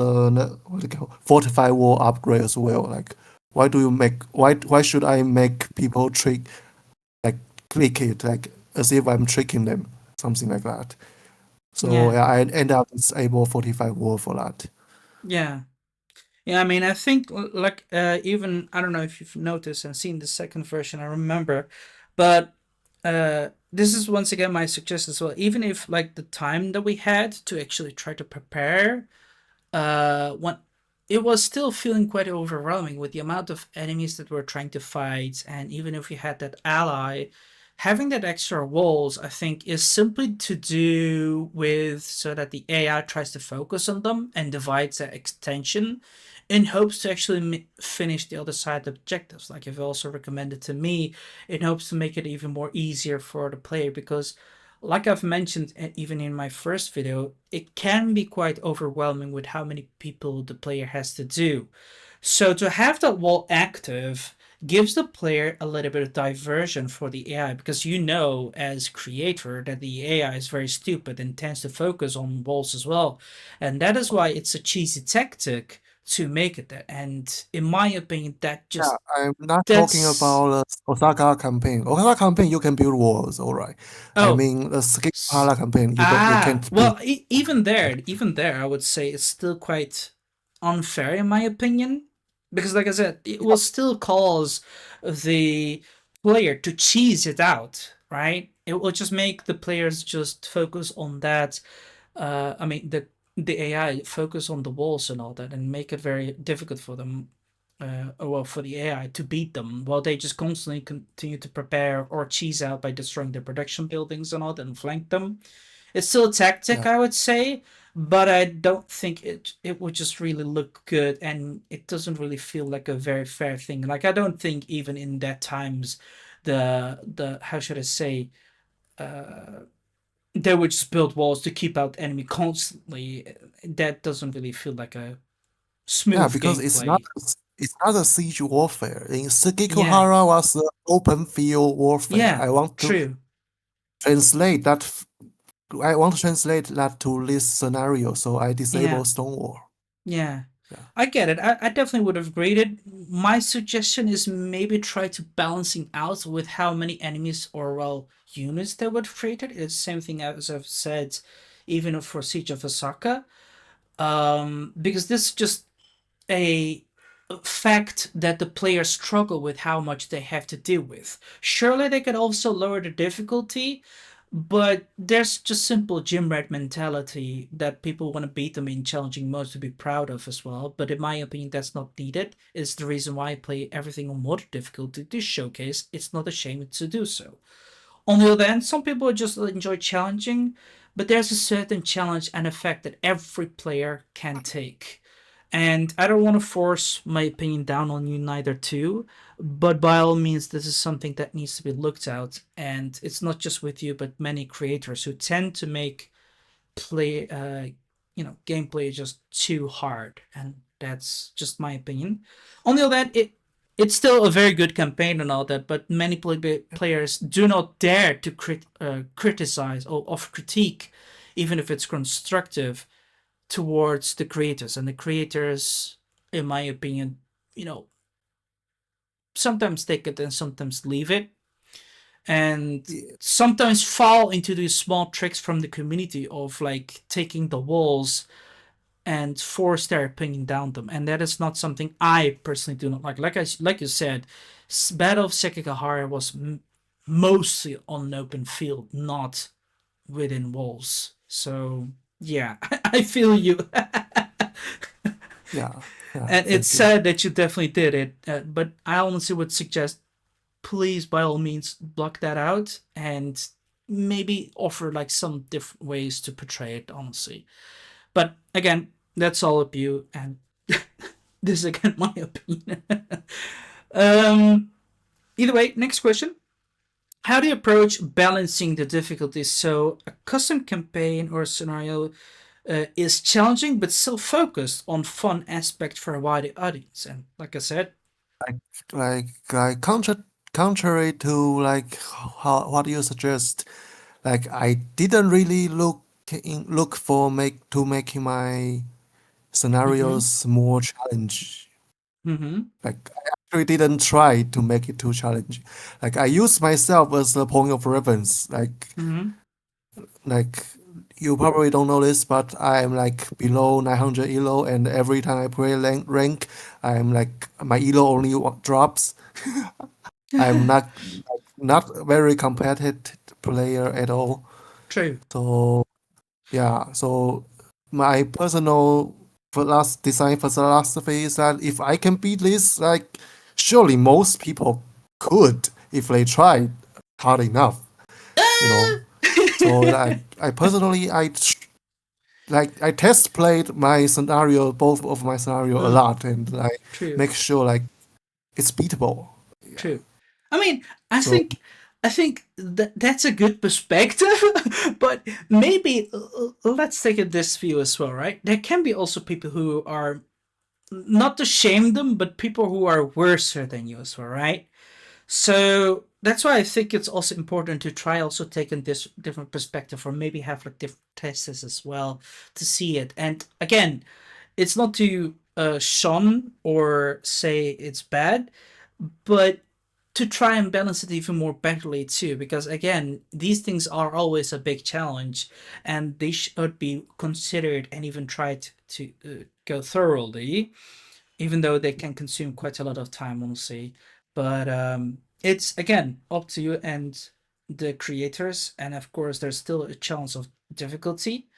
what do you call fortify wall upgrade as well. Like why should I make people like click it like as if I'm tricking them, something like that. So Yeah. yeah, I end up disable fortify wall for that. Yeah. Yeah. I mean, I think like even I don't know if you've noticed and seen the second version. I remember, but this is once again my suggestion as well. Even if like the time that we had to actually try to prepare when it was still feeling quite overwhelming with the amount of enemies that we're trying to fight, and even if we had that ally, having that extra walls, I think, is simply to do with so that the AI tries to focus on them and divides their extension in hopes to actually finish the other side objectives. Like you've also recommended to me, in hopes to make it even more easier for the player because like I've mentioned even in my first video, it can be quite overwhelming with how many people the player has to do. So to have that wall active gives the player a little bit of diversion for the AI because you know as creator that the AI is very stupid and tends to focus on walls as well. And that is why it's a cheesy tactic to make it that. And in my opinion, Yeah, I'm not talking that's about the Osaka campaign. Osaka campaign, you can build walls, all right. I oh mean, the Sekihara campaign, you can't build. well, even there, I would say it's still quite unfair in my opinion, because, like I said, it will still cause the player to cheese it out, right? It will just make the players just focus on that. I mean, the AI focus on the walls and all that, and make it very difficult for them. Well, for the AI to beat them, while they just constantly continue to prepare or cheese out by destroying their production buildings and all that and flank them. It's still a tactic, Yeah, I would say, but I don't think it would just really look good, and it doesn't really feel like a very fair thing. Like, I don't think even in that times, the how should I say, uh, they would just build walls to keep out enemy constantly. That doesn't really feel like a yeah, smooth because gameplay. it's not a siege warfare. In Yeah, Sekihara was the open field warfare. yeah, true. Translate that. I want to translate that to this scenario, so I Yeah, disable Stonewall. yeah. Yeah, I get it. I definitely would have graded. My suggestion is maybe try to balancing out with how many enemies or, well, units they would have created. It's the same thing as I've said, even for Siege of Osaka. Because this is just a fact that the players struggle with how much they have to deal with. Surely they could also lower the difficulty, but there's just simple gym rat mentality that people want to beat them in challenging modes to be proud of as well. But in my opinion, that's not needed. It's the reason why I play everything on moderate difficulty to showcase it's not ashamed to do so. On the other hand, some people just enjoy challenging, but there's a certain challenge and effect that every player can take. And I don't want to force my opinion down on you neither too, but by all means this is something that needs to be looked at, and it's not just with you but many creators who tend to make play gameplay just too hard, and that's just my opinion. On the other hand, it's still a very good campaign and all that, but many players do not dare to criticize or offer critique, even if it's constructive, towards the creators. And the creators, in my opinion, you know, sometimes take it and sometimes leave it, and yeah, sometimes fall into these small tricks from the community of like taking the walls and force their opinion down them, and that is not something I personally do not like. Like you said, Battle of Sekigahara was mostly on an open field, not within walls. So yeah, I feel you. yeah, yeah. And it's Thank you. sad that you definitely did it, but I honestly would suggest, please, by all means, block that out and maybe offer like some different ways to portray it, honestly. But again, that's all up you, and this is again my opinion. um, Either way, next question. How do you approach balancing the difficulties so a custom campaign or scenario is challenging but still focused on fun aspect for a wider audience? And like I said, Like, like contrary to like how what you suggest, like I didn't really look for making my mm-hmm, scenarios more challenge. mm-hmm, Like I actually didn't try to make it too challenging. Like I use myself as the point of reference. mm-hmm, Like you probably don't know this, but I'm like below 900 elo, and every time I play rank, I'm like my elo only drops. I'm not very competitive player at all. true. So yeah, so my personal design philosophy is that if I can beat this, like surely most people could if they tried hard enough, you know. So like I personally I test played my scenario, both of my scenario a Mm, lot, and I true. make sure like it's beatable. Yeah. True. I mean, I So think I think that's a good perspective, but maybe let's take it this view as well, right? There can be also people who are, not to shame them, but people who are worse than you as well, right? So that's why I think it's also important to try also taking this different perspective, or maybe have like different tests as well to see it. And again, it's not to shun or say it's bad, but to try and balance it even more betterly too, because again, these things are always a big challenge, and they should be considered and even tried to go thoroughly, even though they can consume quite a lot of time, honestly. But it's again up to you and the creators, and of course, there's still a chance of difficulty,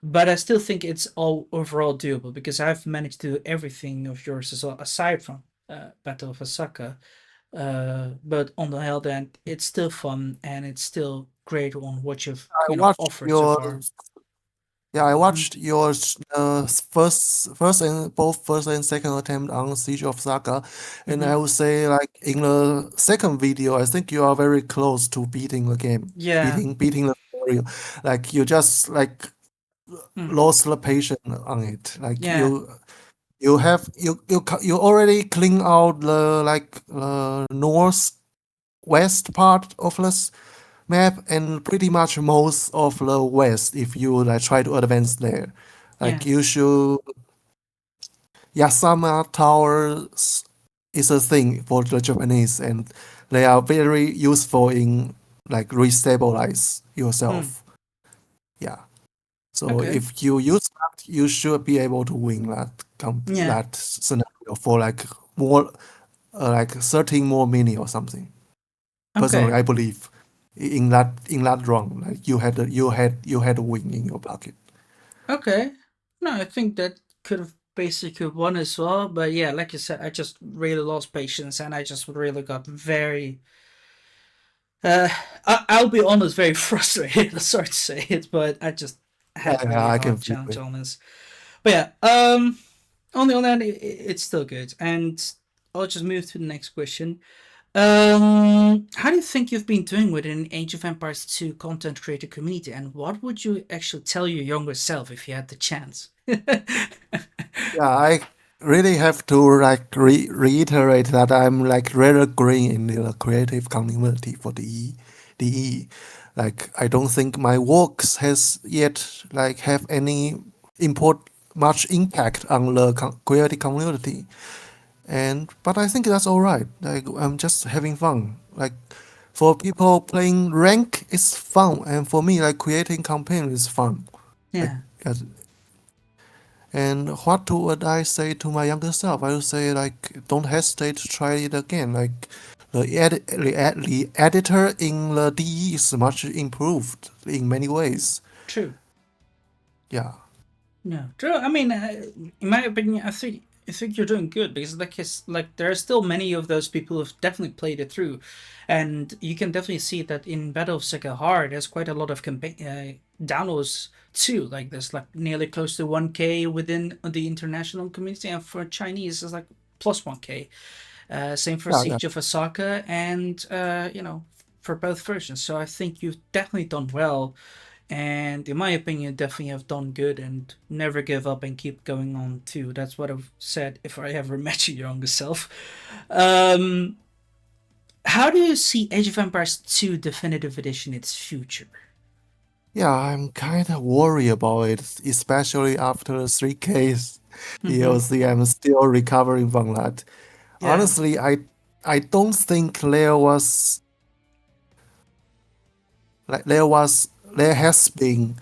but I still think it's all overall doable because I've managed to do everything of yours as well, aside from Battle of Osaka. But on the other hand, it's still fun and it's still great on what you've I watched offered so your far. Yeah, I Mm-hmm. watched your first and both first and second attempt on Siege of Saga, and Mm-hmm. I would say like in the second video, I think you are very close to beating the game, Yeah. beating the scenario. Like you just like Mm. lost the patience on it. Like Yeah. you already clean out the like northwest part of the map and pretty much most of the west if you like try to advance there. Yeah. Like you should Yasama towers is a thing for the Japanese and they are very useful in like restabilize Mm. yourself. Yeah. So Okay. if you use that, you should be able to win Yeah. that scenario for like more like 13 more mini or something. Personally, Okay. I believe in that run, like you had a win in your pocket. Okay. No, I think that could have basically won as well. But yeah, like you said, I just really lost patience and I just really got very uh I'll be honest, very frustrated. Sorry to say it, but I just Yeah, had yeah, really I can hard feel challenge it. on this. But yeah, on the other hand, it's still good. And I'll just move to the next question. How do you think you've been doing with an Age of Empires 2 content creator community, and what would you actually tell your younger self if you had the chance? Yeah, I really have to like reiterate that I'm like rather green in the creative community for DE. Like I don't think my works has yet like have any much impact on the creative community. And but I think that's all right. Like I'm just having fun. Like for people playing rank, it's fun, and for me, like creating campaign is fun. Like Yeah, as and what would I say to my younger self? I would say like don't hesitate to try it again. Like the editor in the DE is much improved in many ways. true. Yeah. Yeah, true. I mean, in my opinion, I think you're doing good because like there are still many of those people who've definitely played it through, and you can definitely see that in Battle of Sekihara, there's quite a lot of campaign downloads too. Like there's like nearly close to 1K within the international community, and for Chinese, it's like plus 1K. Same for Yeah, yeah. Siege of Osaka, and for both versions. So I think you've definitely done well, and in my opinion, definitely have done good and never give up and keep going on too. That's what I've said if I ever met your younger self. Um, how do you see Age of Empires 2 Definitive Edition its future? Yeah, I'm kind of worried about it, especially after the 3Ks Mm-hmm. DLC. I'm still recovering from that. Yeah, Honestly, I don't think there has been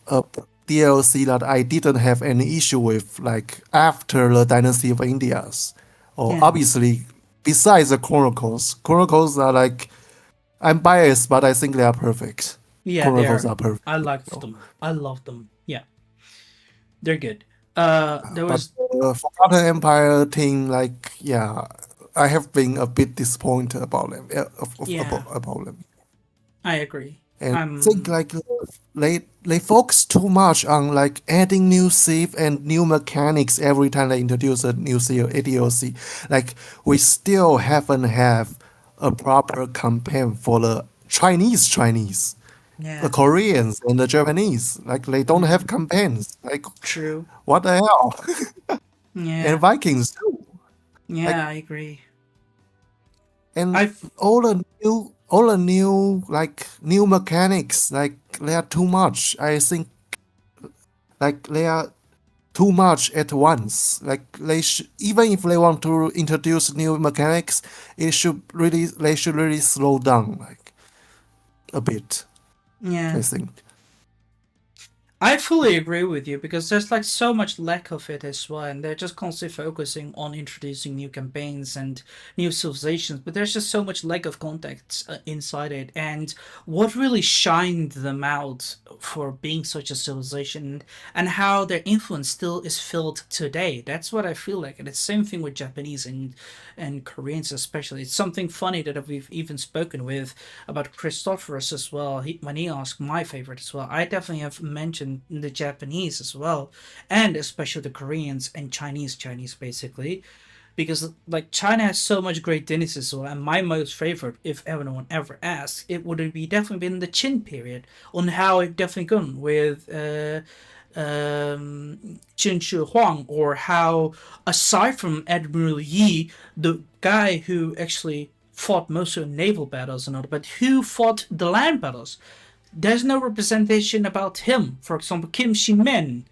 a DLC that I didn't have any issue with, like after the Dynasty of Indias. Or yeah, obviously, besides the Chronicles, Chronicles are like I'm biased, but I think they are perfect. yeah. They Chronicles are. are perfect. I liked So, them. I love them. Yeah, they're good. There but was. the Forgotten Empire thing, like yeah, I have been a bit disappointed about them. Yeah, About them. I agree. And I think I'm. like they focus too much on like adding new save and new mechanics every time they introduce a new ADLC. Like we still haven't have a proper campaign for the Chinese, the Yeah. Koreans and the Japanese. Like they don't Mm-hmm. have campaigns. Like True. what the hell? And Yeah. Vikings too. Like Yeah, I agree. and I've. all the new like new mechanics like they are too much. I think like they are too much at once. Like even if they want to introduce new mechanics, they should really slow down like a bit. Yeah. I think. I fully agree with you because there's like so much lack of it as well, and they're just constantly focusing on introducing new campaigns and new civilizations, but there's just so much lack of context inside it. And what really shined them out for being such a civilization and how their influence still is felt today. That's what I feel like, and it's the same thing with Japanese and Koreans especially. It's something funny that we've even spoken with about Christophorus as well. When he asked my favorite as well, I definitely have mentioned the Japanese as well, and especially the Koreans and Chinese basically, because like China has so much great dynasties as well. And my most favorite, if anyone ever asks, it would be definitely been the Qin period on how it definitely gone with. Qin Shi Huang, or how, aside from Admiral Yi, the guy who actually fought most of the naval battles and all, but who fought the land battles, there's no representation about him. For example, Kim Shi Min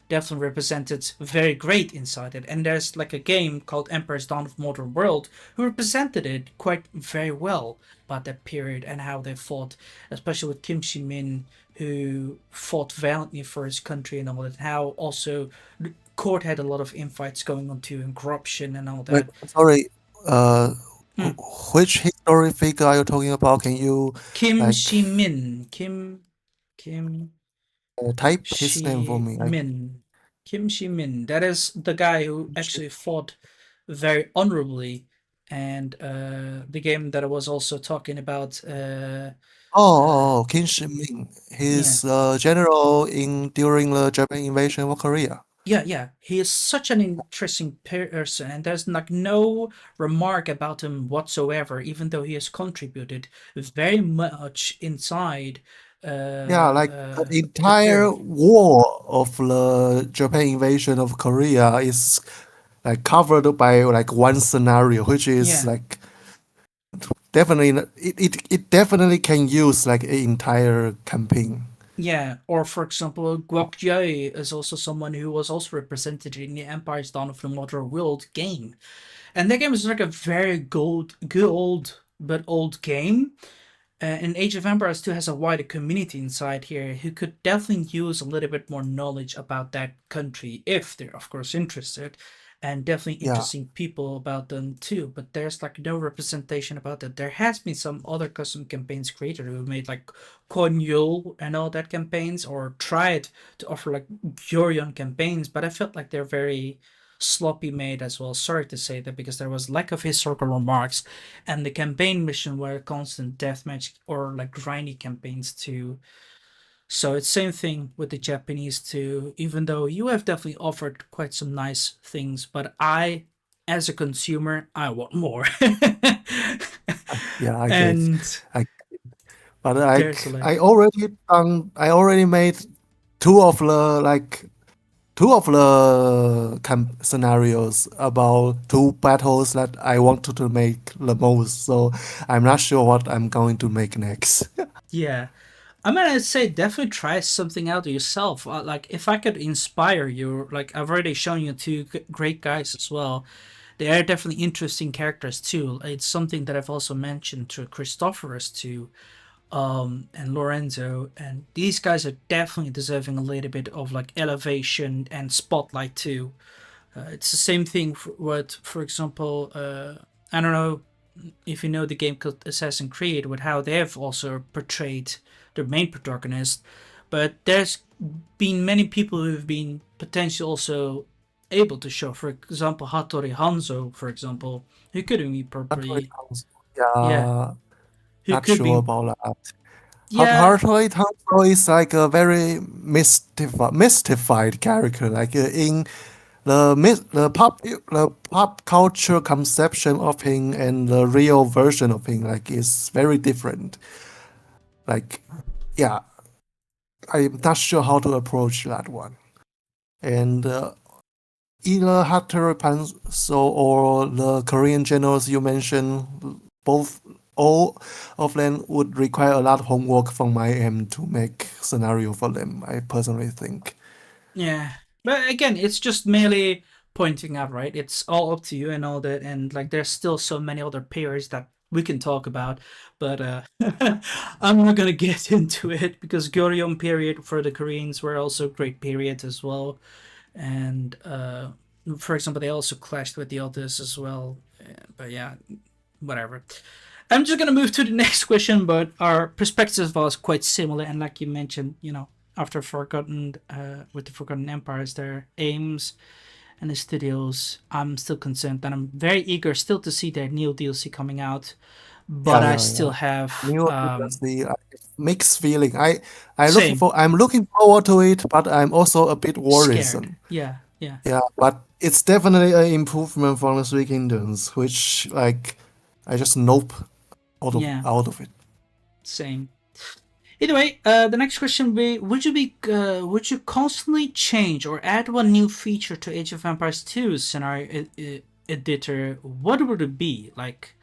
definitely represented very great inside it. And there's like a game called Empire's Dawn of Modern World who represented it quite very well about that period and how they fought, especially with Kim Shi Min, who fought valiantly for his country and all that. How also the court had a lot of infights going on too, and corruption and all Wait, that. sorry. Uh, Hmm. which historic figure are you talking about? Can you Kim like Shi Min. Kim type his name for Shi me? Like, Min. Kim Shi Min. That is the guy who actually fought very honorably. And the game that I was also talking about, Qin Shi Ming. yeah, He's general in during the Japan invasion of Korea. yeah. He is such an interesting person, and there's like no remark about him whatsoever, even though he has contributed very much inside Yeah, like the the entire period. war of the Japan invasion of Korea is like covered by like one scenario, which is Yeah, like definitely it definitely can use like an entire campaign. yeah. Or for example, Guok Yai is also someone who was also represented in the Empire's Dawn of the Modern World game. And that game is like a very good old but old game. And Age of Empires 2 has a wider community inside here who could definitely use a little bit more knowledge about that country if they're, of course, interested. And definitely Yeah, interesting people about them too. But there's like no representation about that. There has been some other custom campaigns created who made like Konyul and all that campaigns, or tried to offer like Gurion campaigns, but I felt like they're very sloppy made as well. Sorry to say that, because there was lack of historical remarks, and the campaign mission were constant deathmatch or like grindy campaigns too. So it's same thing with the Japanese too. Even though you have definitely offered quite some nice things, but I, as a consumer, I want more. yeah, I get. And I but there's like like, I already made two of the like two of the scenarios about two battles that I wanted to make the most. So I'm not sure what I'm going to make next. yeah. I'm gonna say definitely try something out yourself. Like if I could inspire you, like I've already shown you two great guys as well. They are definitely interesting characters too. It's something that I've also mentioned to Christophorus too, and Lorenzo, and these guys are definitely deserving a little bit of like elevation and spotlight too. It's the same thing with, for example, I don't know if you know the game called Assassin's Creed, with how they have also portrayed their main protagonist, but there's been many people who've been potentially also able to show, for example, Hattori Hanzo, for example, who couldn't be properly, yeah, Yeah, who not could sure be, about that. yeah, Heartlight Hanzo is like a very mystified character. Like in the pop culture conception of him and the real version of him, like is very different. Like, yeah, I'm not sure how to approach that one. And either Hattori Hanzo or the Korean generals you mentioned, both all of them would require a lot of homework from my end to make scenario for them. I personally think. yeah. But again, it's just merely pointing out, right? It's all up to you and all that, and like there's still so many other pairs that we can talk about, but I'm not gonna get into it because Goryeo period for the Koreans were also great periods as well, and for example, they also clashed with the others as well. But yeah, whatever. I'm just gonna move to the next question, but our perspective was quite similar, and like you mentioned, after Forgotten, with the Forgotten Empires, their aims and the studios, I'm still concerned, and I'm very eager still to see their new DLC coming out. But Yeah, I yeah, still yeah. have New obviously mixed feeling. same I'm looking forward to it, but I'm also a bit scared. worrisome. Yeah, yeah, Yeah, but it's definitely an improvement from the Three Kingdoms, which like I just nope yeah, out of it. same. Either way, the next question would you constantly change or add one new feature to Age of Empires 2 scenario editor? What would it be? Like,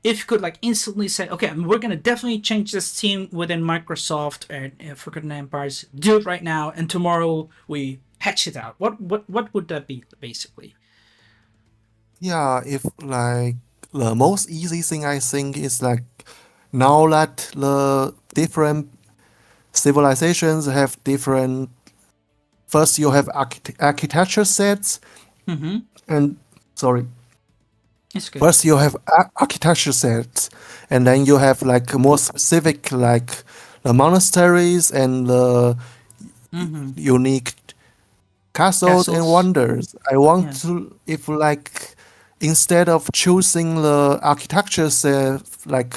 if you could like instantly say, okay, we're gonna definitely change this team within Microsoft and Forgotten Empires, do it right now, and tomorrow we hatch it out. What would that be basically? Yeah, if like the most easy thing I think is like now that the different civilizations have different. First, you have architecture sets, Mm-hmm. and sorry, It's good. first you have architecture sets, and then you have like more specific like the monasteries and the Mm-hmm. unique castles and Castles. wonders. I want Yeah. to if like instead of choosing the architecture set, like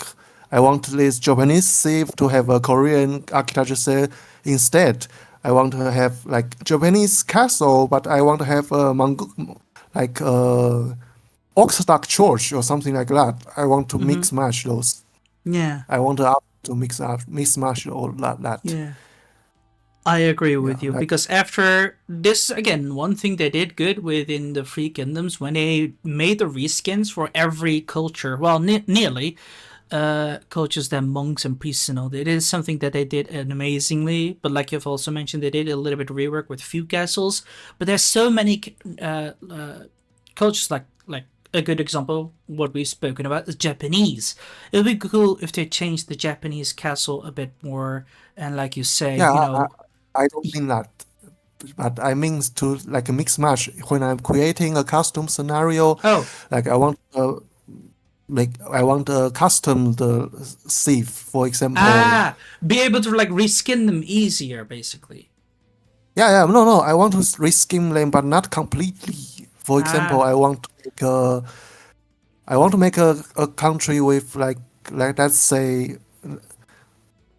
I want this Japanese thief to have a Korean architecture set instead. I want to have like Japanese castle, but I want to have a like Orthodox church or something like that. I want to Mm-hmm. mix match those. Yeah. I want to mix match all that. Yeah. I agree Yeah, with you like because after this, again, one thing they did good within the Free Kingdoms when they made the reskins for every culture, well, nearly cultures than monks and priests and all that. It is something that they did amazingly, but like you've also mentioned, they did a little bit of rework with few castles. But there's so many cultures like a good example, what we've spoken about, is Japanese. It would be cool if they changed the Japanese castle a bit more, and like you say, yeah, I don't mean that. But I mean to like a mix match when I'm creating a custom scenario, oh, like I want a custom the thief, for example. be able to like reskin them easier, basically. Yeah, yeah, no, I want to reskin them, but not completely. For example, Ah, I want to make a country with like let's say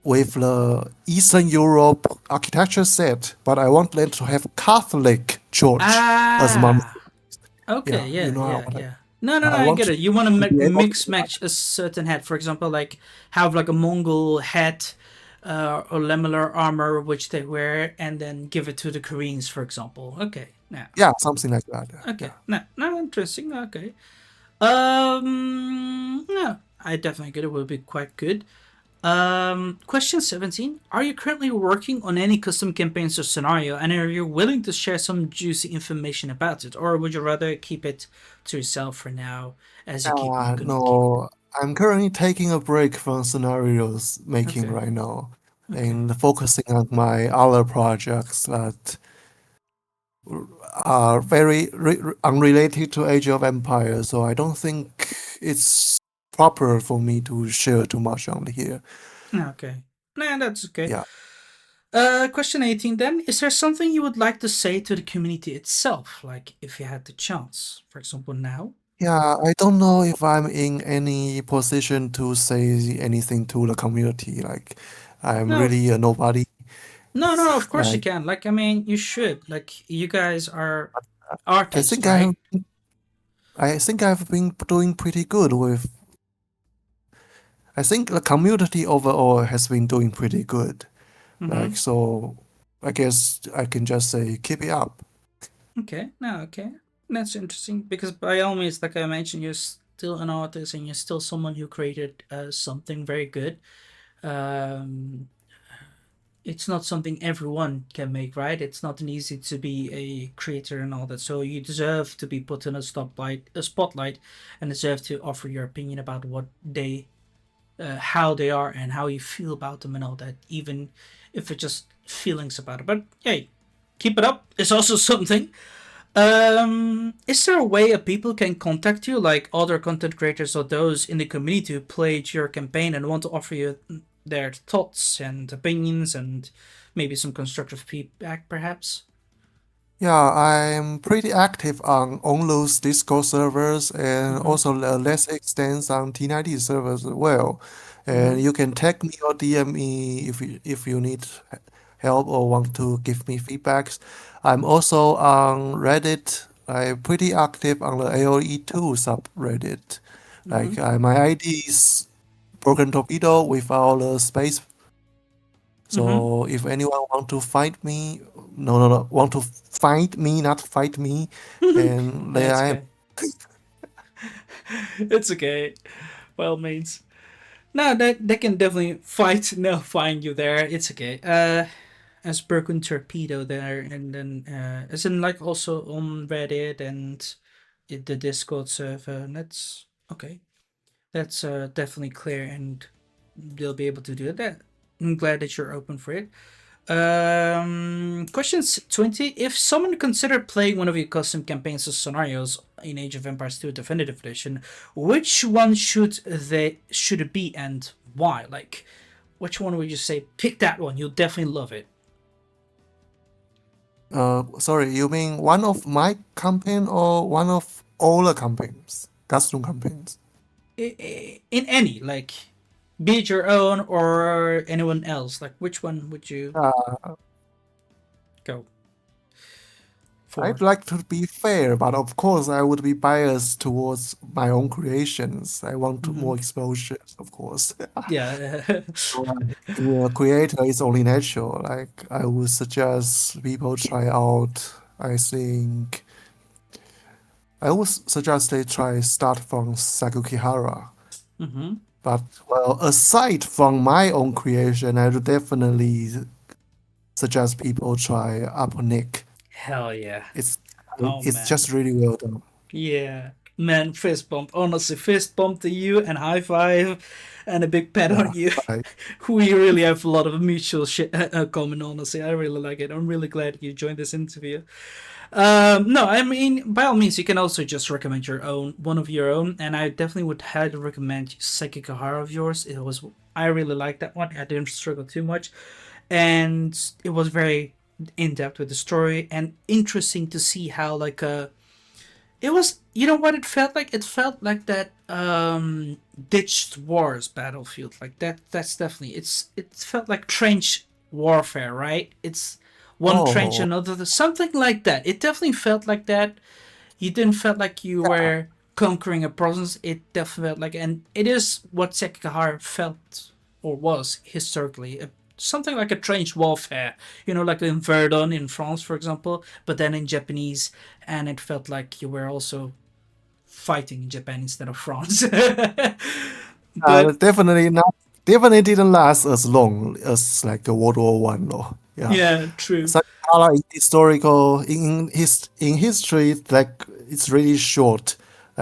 with the Eastern Europe architecture set, but I want them to have Catholic church as one. ah. Yeah, Okay, you yeah, know yeah, what yeah. No, no, no, I I want get to it. You want to be able to mix match a certain head, for example, like have like a Mongol hat or lamellar armor which they wear, and then give it to the Koreans, for example. Okay, now, yeah, something like that. okay, Yeah. now, interesting. Okay, yeah, I definitely get it. Will be quite good. Question 17. Are you currently working on any custom campaigns or scenario, and are you willing to share some juicy information about it, or would you rather keep it to yourself for now as you gonna keep No, I'm currently taking a break from scenarios making okay, right now okay. and focusing on my other projects that are very unrelated to Age of Empires. So I don't think it's proper for me to share too much on here. Okay. Nah, that's okay. Yeah. Question 18 then. Is there something you would like to say to the community itself? Like if you had the chance, for example, now? Yeah, I don't know if I'm in any position to say anything to the community. Like, I'm No, really a nobody. no, no, of course you Like, can. Like, I mean, you should. Like, you guys are I artists, think I have, right? I think I've been doing pretty good with. I think the community overall has been doing pretty good. Mm-hmm. Like, so I guess I can just say keep it up. Okay, no, okay. That's interesting because by all means, like I mentioned, you're still an artist and you're still someone who created something very good. Um, it's not something everyone can make, right? It's not an easy to be a creator and all that. So you deserve to be put in a spotlight, and deserve to offer your opinion about what they, how they are, and how you feel about them and all that. Even if it's just feelings about it. But hey, keep it up. It's also something. Is there a way that people can contact you, like other content creators or those in the community who played your campaign and want to offer you their thoughts and opinions and maybe some constructive feedback, perhaps? Yeah, I'm pretty active on those Discord servers and Mm-hmm. also a less extent on T90 servers as well. Mm-hmm. And you can tag me or DM me if you need help or want to give me feedbacks. I'm also on Reddit. I'm pretty active on the AOE2 subreddit. Mm-hmm. My ID is broken torpedo without the space. Mm-hmm. So if anyone want to fight me, no, want to find me, not fight me, and there That's I am. okay. It's okay. By all means. No, they can definitely fight. No, find you there. It's okay. As broken torpedo there, and then as in like also on Reddit and the Discord server. And that's okay. That's definitely clear, and they'll be able to do that. I'm glad that you're open for it. Questions 20. If someone considered playing one of your custom campaigns or scenarios in Age of Empires 2 Definitive Edition, which one should it be and why? Like, which one would you say pick that one? You'll definitely love it. Sorry, you mean one of my campaign or one of all the campaigns, custom campaigns? In any, like, be it your own or anyone else. Like, which one would you Uh, go I'd for? like to be fair, but of course I would be biased towards my own creations. I want Mm-hmm. more exposure, of course. Yeah. Being a creator is only natural. Like I would suggest people try out. I would suggest they try start from Sakukihara. Mm-hmm. But well, aside from my own creation, I would definitely suggest people try Upper Nick. Hell yeah. It's Oh it's man. just really well done. Yeah. Man, fist bump. Honestly, fist bump to you and high five and a big pat on Yeah, you. right. We really have a lot of mutual shit common, honestly. I really like it. I'm really glad you joined this interview. No, I mean, by all means, you can also just recommend your own, one of your own, and I definitely would highly recommend Sekigahara of yours. I really liked that one. I didn't struggle too much, and it was very in depth with the story and interesting to see how like it was, you know what it felt like? It felt like that ditched wars battlefield. Like that's definitely it felt like trench warfare, right? It's one trench Oh, another something like that. It definitely felt like that. You didn't felt like you yeah. were conquering a province. It definitely felt like, and it is what Sekigahara felt or was historically. Something like a trench warfare, like in Verdun in France, for example, but then in Japanese, and it felt like you were also fighting in Japan instead of France. But Definitely not. Definitely didn't last as long as like the World War One, though. Yeah. yeah, true, Sakakara in historical in history, like it's really short.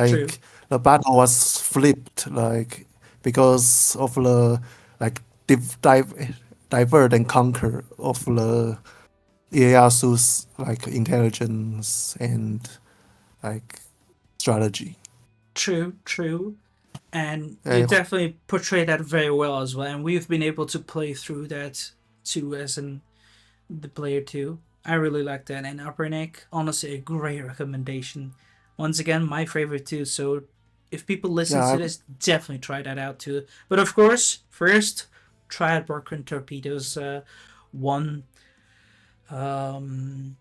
true, Like the battle was flipped, like because of the like divert and conquer of the Ieyasu's like intelligence and like strategy. true. And you Uh, definitely portray that very well as well. And we've been able to play through that too, as in the player too. I really like that. And Upper Neck, honestly, a great recommendation. Once again, my favorite too. So if people listen yeah, to this, definitely try that out too. But of course, first, try out Broken Torpedoes one. Um,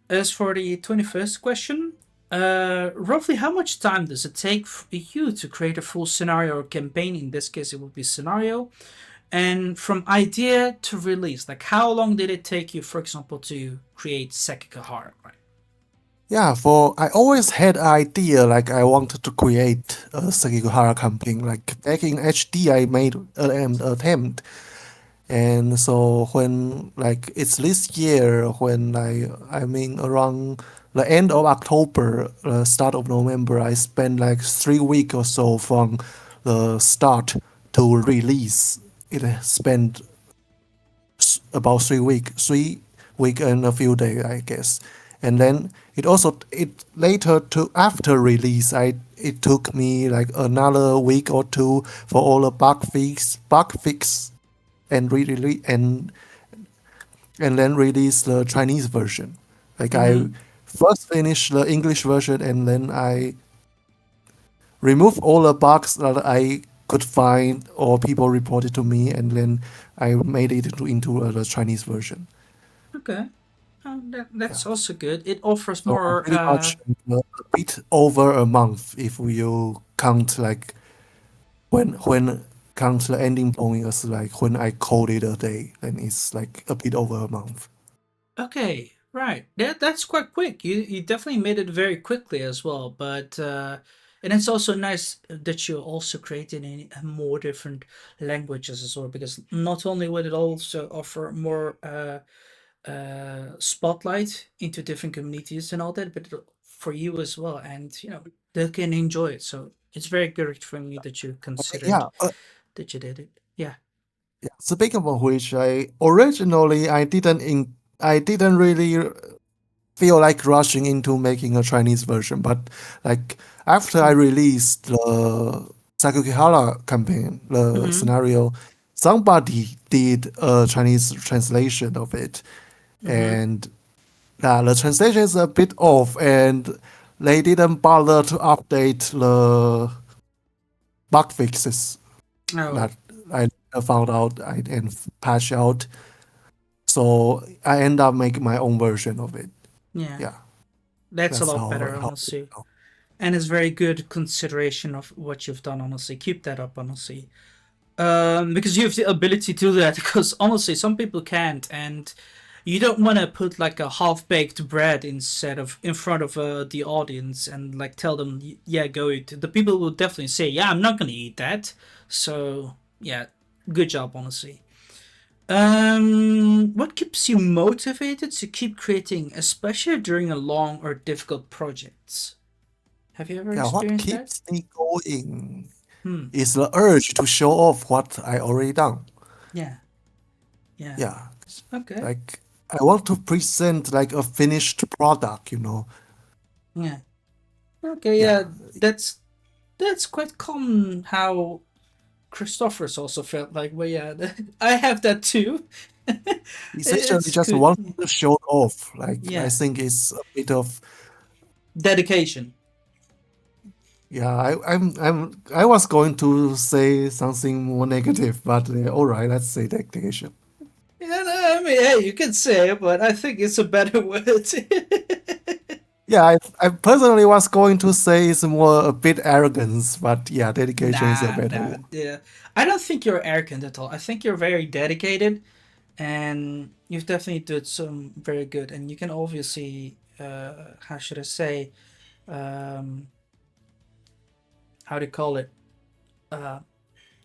as for the 21st question, roughly how much time does it take for you to create a full scenario or campaign? In this case, it would be scenario. And from idea to release, like how long did it take you, for example, to create Sekigahara? Right? yeah, for I always had idea like I wanted to create a Sekigahara campaign. Like back in HD, I made an attempt, And so when like it's this year when I mean around the end of October, start of November, I spent like 3 weeks or so from the start to release. It spent about 3 weeks, 3 week and a few days, I guess. And then it later to after release, I it took me like another week or two for all the bug fix and re and then release the Chinese version. Like I Mm-hmm. first finished the English version and then I remove all the bugs that I could find or people reported to me, and then I made it into the Chinese version. Okay. Yeah. That's also good. It offers So I'm more. pretty much a bit over a month if you count like when count the ending point as like when I coded a day, then it's like a bit over a month. Okay, right. That's quite quick. You definitely made it very quickly as well. But and it's also nice that you also created in more different languages as well, because not only would it also offer more spotlight into different communities and all that, but for you as well, and they can enjoy it. So it's very good from you that you considered Yeah, that you did it. Yeah. yeah. Speaking of which, I didn't really feel like rushing into making a Chinese version, but like after I Mm. released the Sakukihara campaign, the Mm-hmm. scenario, somebody did a Chinese translation of it, Mm-hmm. and the translation is a bit off, and they didn't bother to update the bug fixes Oh, that I found out and patch out. So I end up making my own version of it. yeah. Yeah, That's a that's lot better, how. honestly. And it's very good consideration of what you've done, honestly. Keep that up, honestly. Because you have the ability to do that. Because honestly, some people can't, and you don't want to put like a half-baked bread instead of in front of the audience and like tell them, yeah, go eat. The people will definitely say, yeah, I'm not gonna eat that. So yeah, good job, honestly. What keeps you motivated to keep creating, especially during a long or difficult projects? Have you ever Yeah, what experienced that? keeps me going Hmm. is the urge to show off what I already done. Yeah. Yeah. Yeah, Okay. like I want to present like a finished product. Yeah. Okay. Yeah, Yeah. That's quite common. How Christophers also felt like. Well, yeah, I have that too. essentially It's just good. want to show off. Like I Yeah. think it's a bit of Dedication. yeah. I was going to say something more negative, but all right, let's say dedication. Yeah. No, I mean, hey, you can say it, but I think it's a better word. Yeah, I personally was going to say it's more a bit arrogance, but yeah, dedication is a Nah, better nah. word. Yeah. I don't think you're arrogant at all. I think you're very dedicated, and you've definitely did some very good. And you can obviously, how should I say, um, how to call it, uh,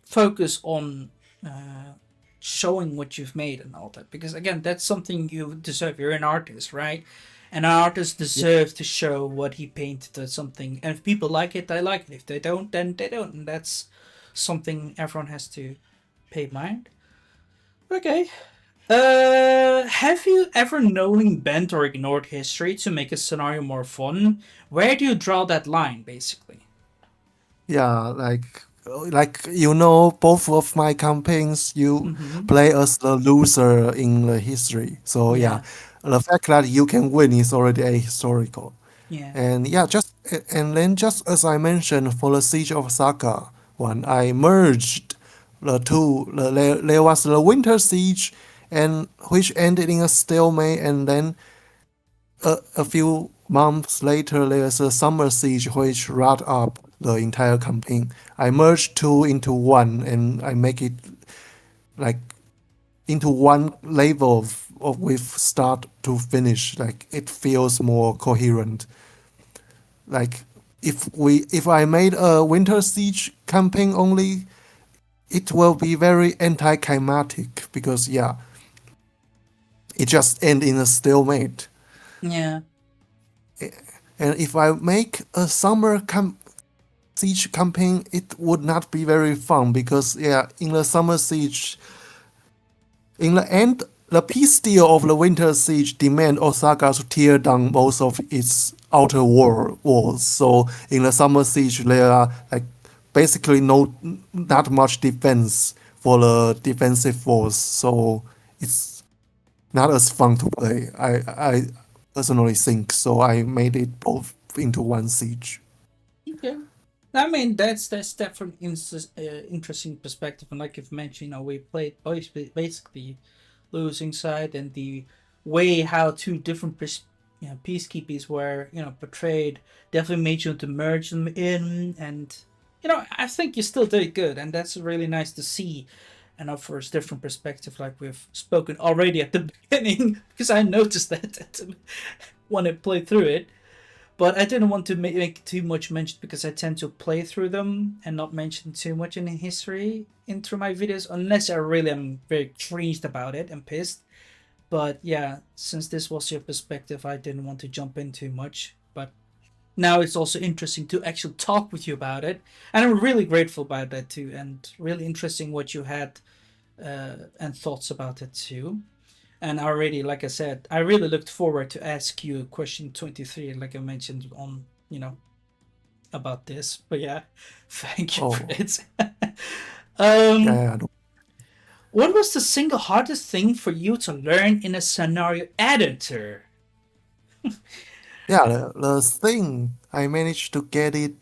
focus on uh, showing what you've made and all that. Because again, that's something you deserve. You're an artist, right? And an artist Yeah, deserves to show what he painted or something. And if people like it, they like it. If they don't, then they don't. And that's something everyone has to pay mind. Okay. Have you ever knowingly bent or ignored history to make a scenario more fun? Where do you draw that line, basically? yeah, both of my campaigns, you Mm-hmm. play as the loser in the history. So yeah, Yeah. the fact that you can win is already a historical. Yeah. And yeah, and then just as I mentioned for the Siege of Saka one, I merged the two. There was the Winter Siege, and which ended in a stalemate, and then a few months later, there's a Summer Siege which wrapped up the entire campaign. I merged two into one, and I make it like into one level of with start to finish. Like it feels more coherent. Like if I made a Winter Siege campaign only, it will be very anticlimactic because yeah, it just end in a stalemate. Yeah. And if I make a siege campaign, it would not be very fun because yeah, in the summer siege, in the end, the peace deal of the winter siege demand Osaka to tear down most of its outer walls. So in the summer siege, there are like basically not much defense for the defensive walls. So it's not as fun to play. I personally think so. I made it both into one siege. Okay. I mean, that's definitely interesting perspective, and like you've mentioned, we played both basically losing side, and the way how two different peacekeepers were portrayed definitely made you to merge them in, and I think you still did good, and that's really nice to see, and offers different perspective, like we've spoken already at the beginning, because I noticed that when I played through it. But I didn't want to make too much mention because I tend to play through them and not mention too much in history into my videos unless I really am very cringed about it and pissed. But yeah, since this was your perspective, I didn't want to jump in too much. But now it's also interesting to actually talk with you about it, and I'm really grateful about that too, and really interesting what you had and thoughts about it too. And already, like I said, I really looked forward to ask you question 23, like I mentioned on about this. But yeah, thank you for Oh, it. yeah, um, yeah. what was the single hardest thing for you to learn in a scenario editor? Yeah, the thing I managed to get it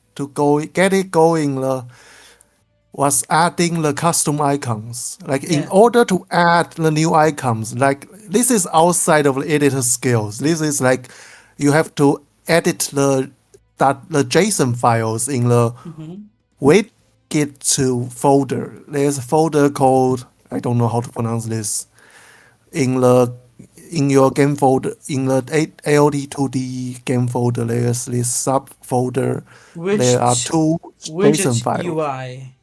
going was adding the custom icons. Like in Yeah. order to add the new icons, like this is outside of the editor skills. This is like you have to edit the JSON files in the Mm-hmm. widget to folder. There's a folder called I don't know how to pronounce this in the in your game folder in the ALD2D game folder. There's this subfolder. There are Widget two JSON widget files. UI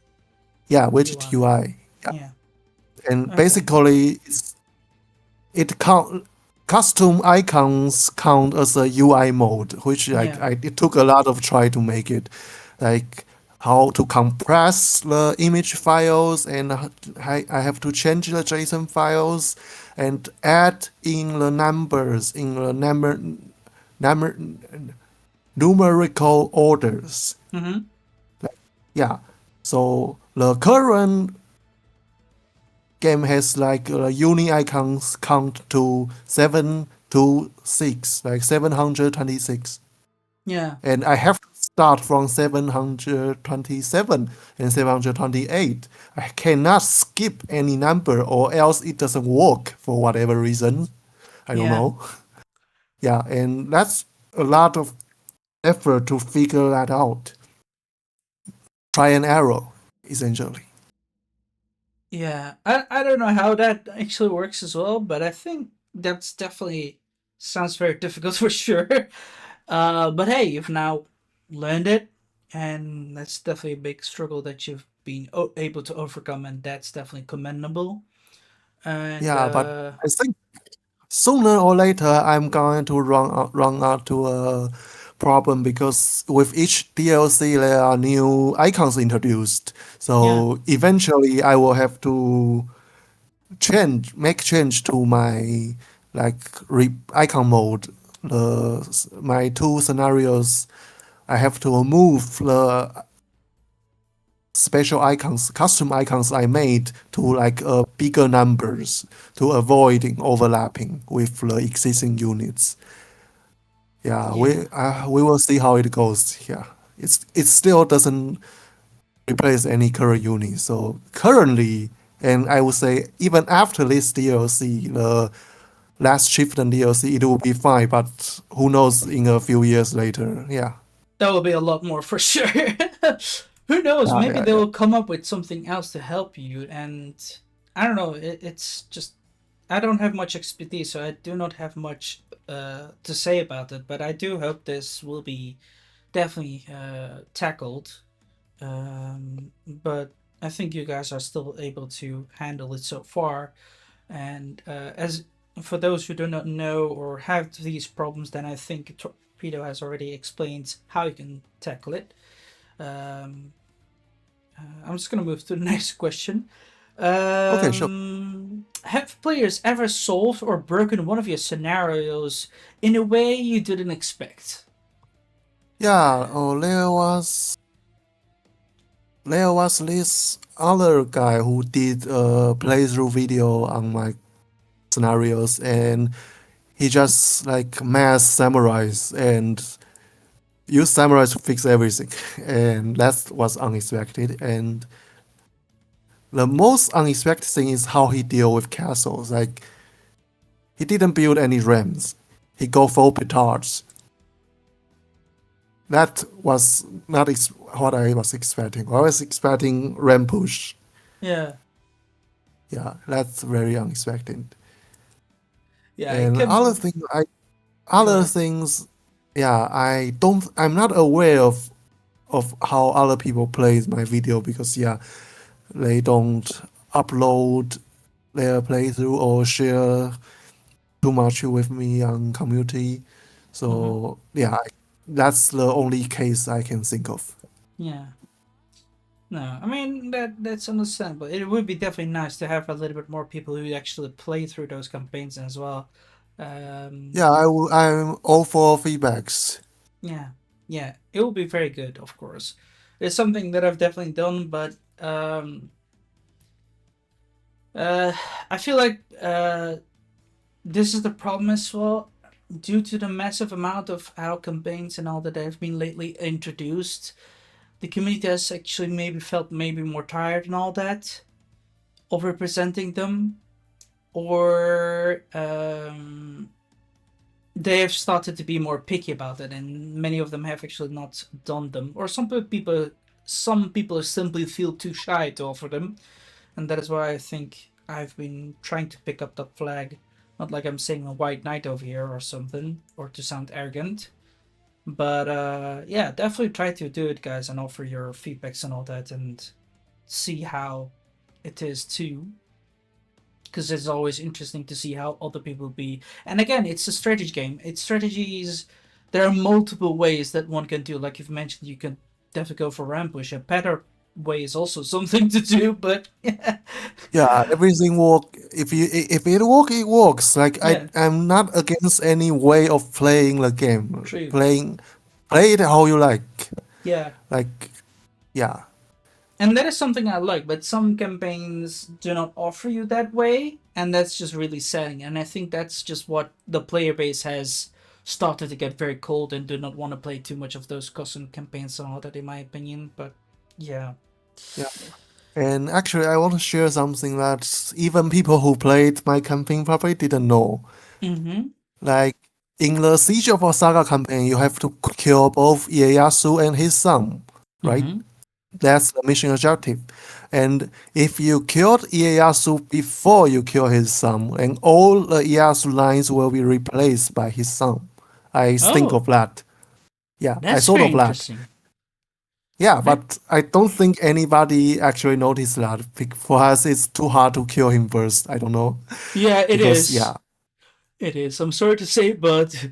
Yeah, widget UI. UI. Yeah, Yeah. and Okay. basically it count custom icons count as a UI mode, which like Yeah. it took a lot of try to make it, like how to compress the image files and I have to change the JSON files and add in the numbers in the number numerical orders. Mm-hmm. Yeah, so the current game has like uni icons count to 7 to 6, like 726. Yeah. And I have to start from 727 and 728. I cannot skip any number or else it doesn't work for whatever reason. I don't Yeah. know. Yeah, and that's a lot of effort to figure that out. Try and error, essentially. Yeah. I don't know how that actually works as well, but I think that's definitely sounds very difficult for sure. But hey, you've now learned it, and that's definitely a big struggle that you've been able to overcome, and that's definitely commendable. And Yeah, but I think sooner or later I'm going to run out to a problem because with each DLC there are new icons introduced. yeah, So eventually I will have to make change to my like icon mode. My two scenarios I have to move the special icons, custom icons I made to like bigger numbers to avoiding overlapping with the existing units. Yeah, yeah, we will see how it goes. Yeah, it still doesn't replace any current unit. So currently, and I would say even after this DLC, the last Chieftain DLC, it will be fine. But who knows in a few years later? Yeah, that will be a lot more for sure. Who knows? yeah, Maybe yeah, they yeah. will come up with something else to help you. And I don't know. It's just I don't have much expertise, so I do not have much to say about it. But I do hope this will be definitely tackled. But I think you guys are still able to handle it so far. And as for those who do not know or have these problems, then I think Torpedo has already explained how you can tackle it. Um, I'm just gonna move to the next question. Okay, sure. Have players ever solved or broken one of your scenarios in a way you didn't expect? Yeah, there was this other guy who did a playthrough video on my scenarios, and he just like mass summarize and use samurai to fix everything, and that was unexpected. And the most unexpected thing is how he deal with castles. Like he didn't build any ramps. He go full petards. That was not what I was expecting. I was expecting ramp push. Yeah, Yeah, that's very unexpected. yeah, I And can. Go other ahead. things, yeah, I'm not aware of how other people play my video because yeah, they don't upload their playthrough or share too much with me on community. Mm-hmm. So yeah, that's the only case I can think of. Yeah. No, I mean that's understandable. It would be definitely nice to have a little bit more people who actually play through those campaigns as well. Um, Yeah, I'm all for feedbacks. yeah, yeah, it will be very good, of course. It's something that I've definitely done, but uh, I feel like this is the problem as well. Due to the massive amount of how campaigns and all that have been lately introduced, the community has actually maybe felt maybe more tired and all that of representing them, or they have started to be more picky about it, and many of them have actually not done them. Or some people simply feel too shy to offer them, and that is why I think I've been trying to pick up that flag. Not like I'm saying a white knight over here or something, or to sound arrogant. But yeah, definitely try to do it, guys, and offer your feedbacks and all that, and see how it is too, because it's always interesting to see how other people be. And again, it's a strategy game. It's strategies. There are multiple ways that one can do. Like you've mentioned, you can definitely go for ambush. A better way is also something to do, but yeah, Yeah, everything work. If it work, it works. Like yeah, I'm not against any way of playing the game. true. Play it how you like. Yeah, Like yeah, and that is something I like. But some campaigns do not offer you that way, and that's just really sad. And I think that's just what the player base has started to get very cold and do not want to play too much of those custom campaigns and all that, in my opinion. But yeah. yeah. And actually, I want to share something that even people who played my campaign probably didn't know. Mm-hmm. Like in the Siege of Osaka campaign, you have to kill both Ieyasu and his son, right? Mm-hmm. That's the mission objective. And if you killed Ieyasu before you kill his son, and all the Ieyasu lines will be replaced by his son. I think of Oh, that. Yeah, I that's thought very of that. interesting. Yeah, That but I don't think anybody actually noticed that. For us, it's too hard to kill him first. I don't know. yeah, it Because, is. yeah, It is. I'm sorry to say, but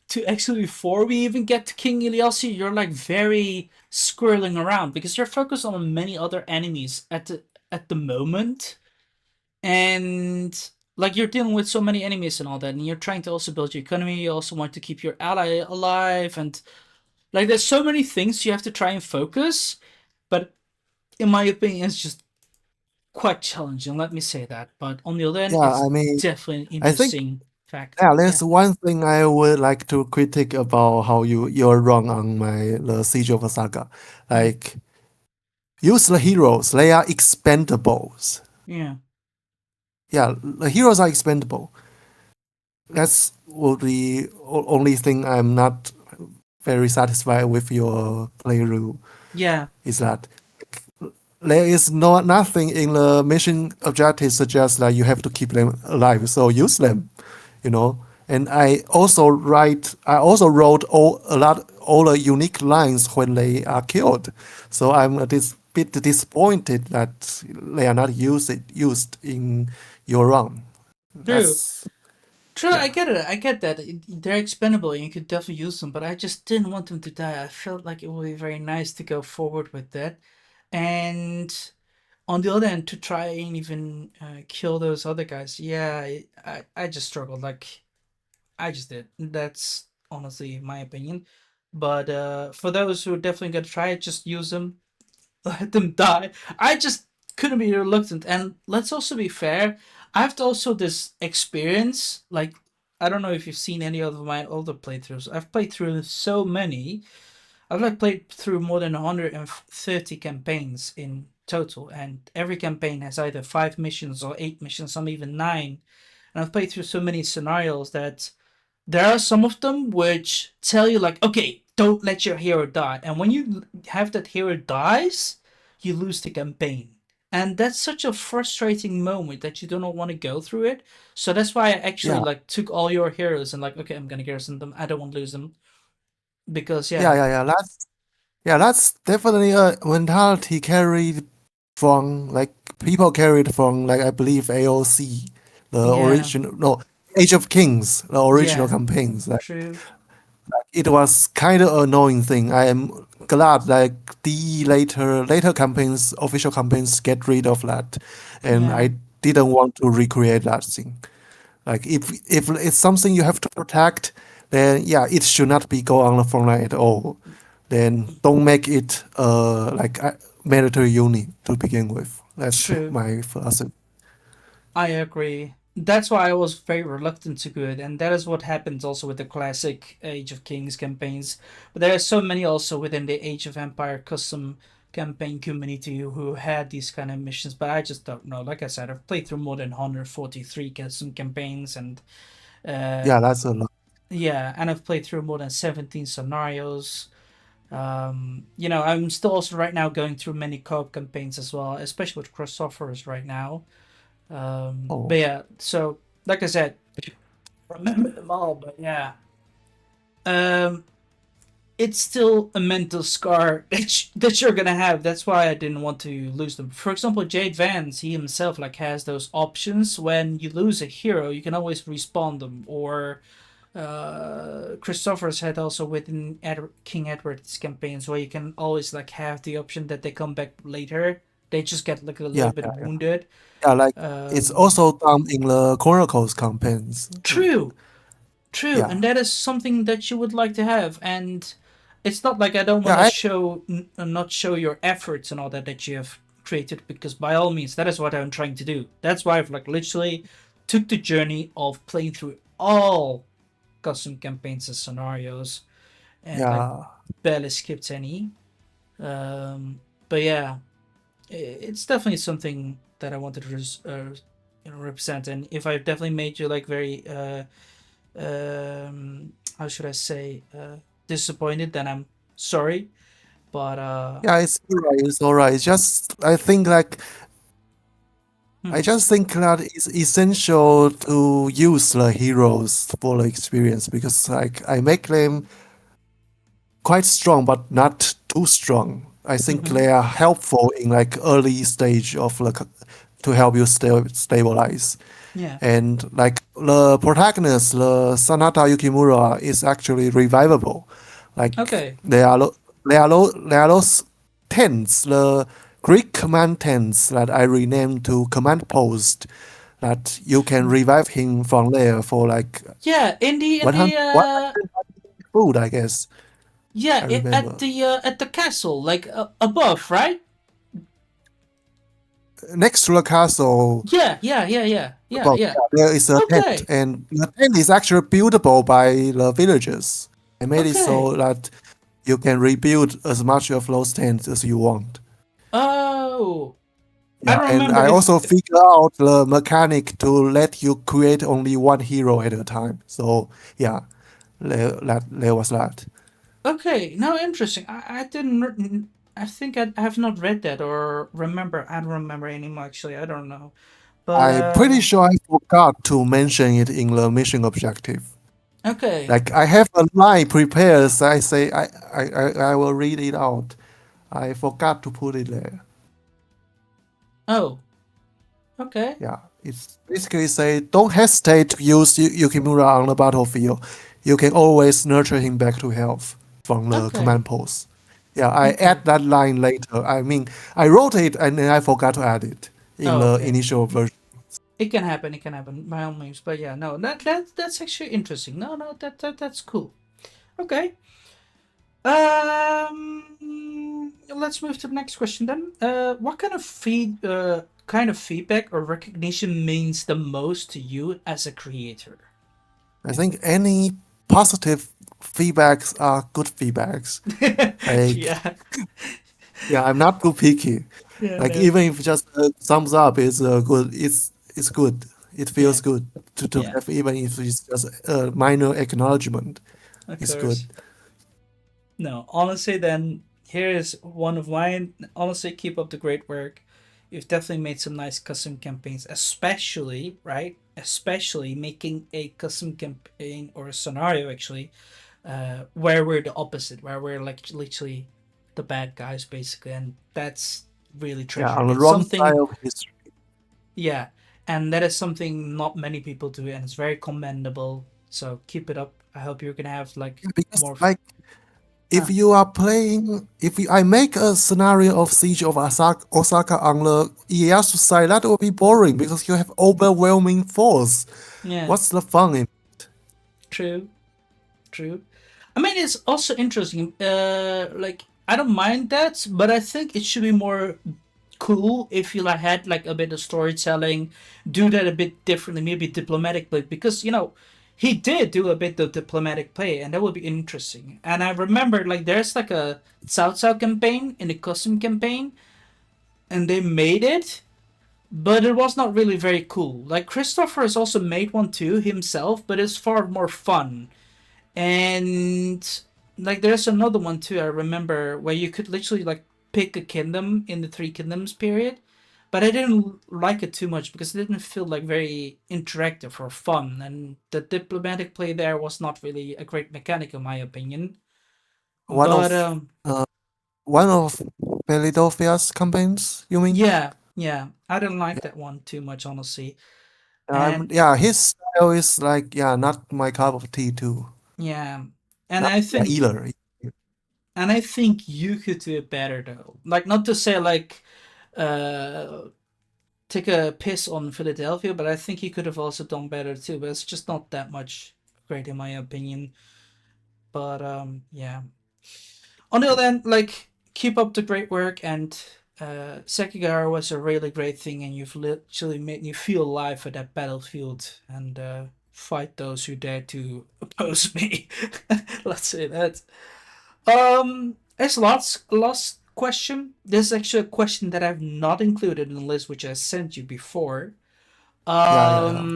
to actually before we even get to King Iliassi, you're like very squirreling around because you're focused on many other enemies at the moment, and like you're dealing with so many enemies and all that, and you're trying to also build your economy. You also want to keep your ally alive, and like there's so many things you have to try and focus. But in my opinion, it's just quite challenging. Let me say that. But on the other hand, yeah, it's I mean, definitely an I think, interesting fact. yeah, Yeah. there's one thing I would like to critique about how you're wrong on the Siege of Osaka. Mm, Like, use the heroes. They are expendables. yeah. Yeah, the heroes are expendable. That's will the only thing I'm not very satisfied with your play rule Yeah. is that there is nothing in the mission objective suggests that you have to keep them alive. So use them, you know. And I also wrote all the unique lines when they are killed. So I'm a bit disappointed that they are not used in your run. True. That's True, I yeah, get it. I get that. They're expendable and you could definitely use them, but I just didn't want them to die. I felt like it would be very nice to go forward with that. And on the other hand, to try and even kill those other guys, yeah, I just struggled. Like, I just did. That's honestly my opinion. But for those who are definitely going to try it, just use them, let them die. I just couldn't be reluctant. And let's also be fair. I've also this experience. Like, I don't know if you've seen any of my older playthroughs. I've played through so many. I've like played through more than 130 campaigns in total, and every campaign has either 5 missions or 8 missions, some even 9. And I've played through so many scenarios that there are some of them which tell you like, okay, don't let your hero die, and when you have that hero dies, you lose the campaign, and that's such a frustrating moment that you do not want to go through it. So that's why I actually yeah, like took all your heroes and like, okay, I'm gonna garrison them, I don't want to lose them, because yeah, yeah. yeah, yeah. That's definitely a mentality carried from like people carried from like I believe AOC, the Yeah. original no Age of Kings, the original Yeah. campaigns. Like True. it was kind of annoying thing. I am glad like the later campaigns, official campaigns, get rid of that, and Yeah. I didn't want to recreate that thing. Like if it's something you have to protect, then yeah, it should not be go on the front line at all. Then don't make it like a military unit to begin with. That's True. my philosophy. I agree. That's why I was very reluctant to do it, and that is what happens also with the classic Age of Kings campaigns. But there are so many also within the Age of Empire custom campaign community who had these kind of missions, but I just don't know. Like I said, I've played through more than 143 custom campaigns, and Yeah, um, that's a lot. yeah, and I've played through more than 17 scenarios. I'm still also right now going through many co-op campaigns as well, especially with crossovers right now. Oh, But yeah, so like I said, remember them all, but yeah, um, it's still a mental scar that you're gonna have. That's why I didn't want to lose them. For example, Jade Vance, he himself like has those options. When you lose a hero, you can always respawn them. Or Christopher's had also within King Edward's campaigns where you can always like have the option that they come back later. They just get like a yeah, little bit yeah, yeah. wounded. Yeah, like it's Um, also done in the Chronicles campaigns. True, true, Yeah, and that is something that you would like to have. And it's not like I don't want yeah, to show not show your efforts and all that you have created, because by all means that is what I'm trying to do. That's why I've like literally took the journey of playing through all custom campaigns and scenarios, and like yeah, barely skipped any. But yeah, it's definitely something that I wanted to represent. And if I've definitely made you like very how should I say, disappointed, then I'm sorry. But yeah. It's alright. It's alright. It's just I hmm, just think that it's essential to use the heroes for the experience because like I make them quite strong but not too strong. I think mm-hmm, they are helpful in like early stage of to help you stabilize. yeah, And like the protagonist, the Sanata Yukimura, is actually revivable. Like okay, there are those tents, the Greek command tents that I renamed to command post, that you can hmm. revive him from there for like Yeah, in 100, the 100 food, I guess. yeah, I remember. at the castle, like above, right? Next to the castle Yeah, yeah, yeah, yeah, yeah, above, yeah. yeah, there is a tent, Okay, and the tent is actually buildable by the villagers. I made it so okay. that you can rebuild as much of those tents as you want. Oh, I Yeah, don't and remember I if. also figure out the mechanic to let you create only one hero at a time. So yeah, there was that. Okay, no, interesting. I didn't. I think I have not read that or remember. I don't remember anymore. Actually, I don't know. But I'm pretty sure I forgot to mention it in the mission objective. okay. Like I have a line prepared. So I say I will read it out. I forgot to put it there. Oh, okay. Yeah, it's basically say don't hesitate to use Yukimura on the battlefield. You can always nurture him back to health from the Okay. command post. Yeah, I Okay. add that line later. I mean, I wrote it and then I forgot to add it in Oh, the okay. initial version. It can happen. It can happen by all means. But yeah, no, that's actually interesting. No, no, that's cool. Okay. Let's move to the next question then. What kind of feedback or recognition means the most to you as a creator? I think any positive feedbacks are good feedbacks. Like, Yeah. yeah, I'm not too picky. Yeah. Like No. even if just a thumbs up is good, it's good. It Yeah. feels good to Yeah. have, even if it's just a minor acknowledgement. Of It's good. course. No, honestly, then here is one of mine. Honestly, keep up the great work. You've definitely made some nice custom campaigns, especially, right? Especially making a custom campaign or a scenario actually, where we're the opposite, where we're like literally the bad guys basically, and that's really Yeah, on treasuring. the It's wrong side something, of history. yeah, and that is something not many people do, and it's very commendable. So keep it up. I hope you're gonna have like Yeah, because more. like if Ah, you are playing, if I make a scenario of Siege of Osaka on the Ieyasu side, that will be boring because you have overwhelming force. yeah, What's the fun in? true. True. I mean, it's also interesting. Like I don't mind that, but I think it should be more cool if you like had like a bit of storytelling, do that a bit differently, maybe diplomatic play, because he did do a bit of diplomatic play, and that would be interesting. And I remember like there's like a South South campaign in the custom campaign, and they made it. But it was not really very cool. Like Christopher has also made one too himself, but it's far more fun. And like there's another one too I remember where you could literally like pick a kingdom in the Three Kingdoms period, but I didn't like it too much because it didn't feel like very interactive or fun, and the diplomatic play there was not really a great mechanic in my opinion. One But of uh, one of Philadelphia's campaigns, you mean? yeah, I didn't like Yeah, that one too much honestly. And yeah, his style is like, yeah, not my cup of tea too. yeah, and Not I yeah, think either. and I think you could do it better though. Like not to say like uh take a piss on Philadelphia, but I think he could have also done better too. But it's just not that much great in my opinion. But yeah. On the other hand, like keep up the great work, and Sekigahara was a really great thing, and you've literally made me feel alive at that battlefield and fight those who dare to oppose me. Let's say that. It's last question. This is actually a question that I've not included in the list, which I sent you before. Yeah, yeah, yeah.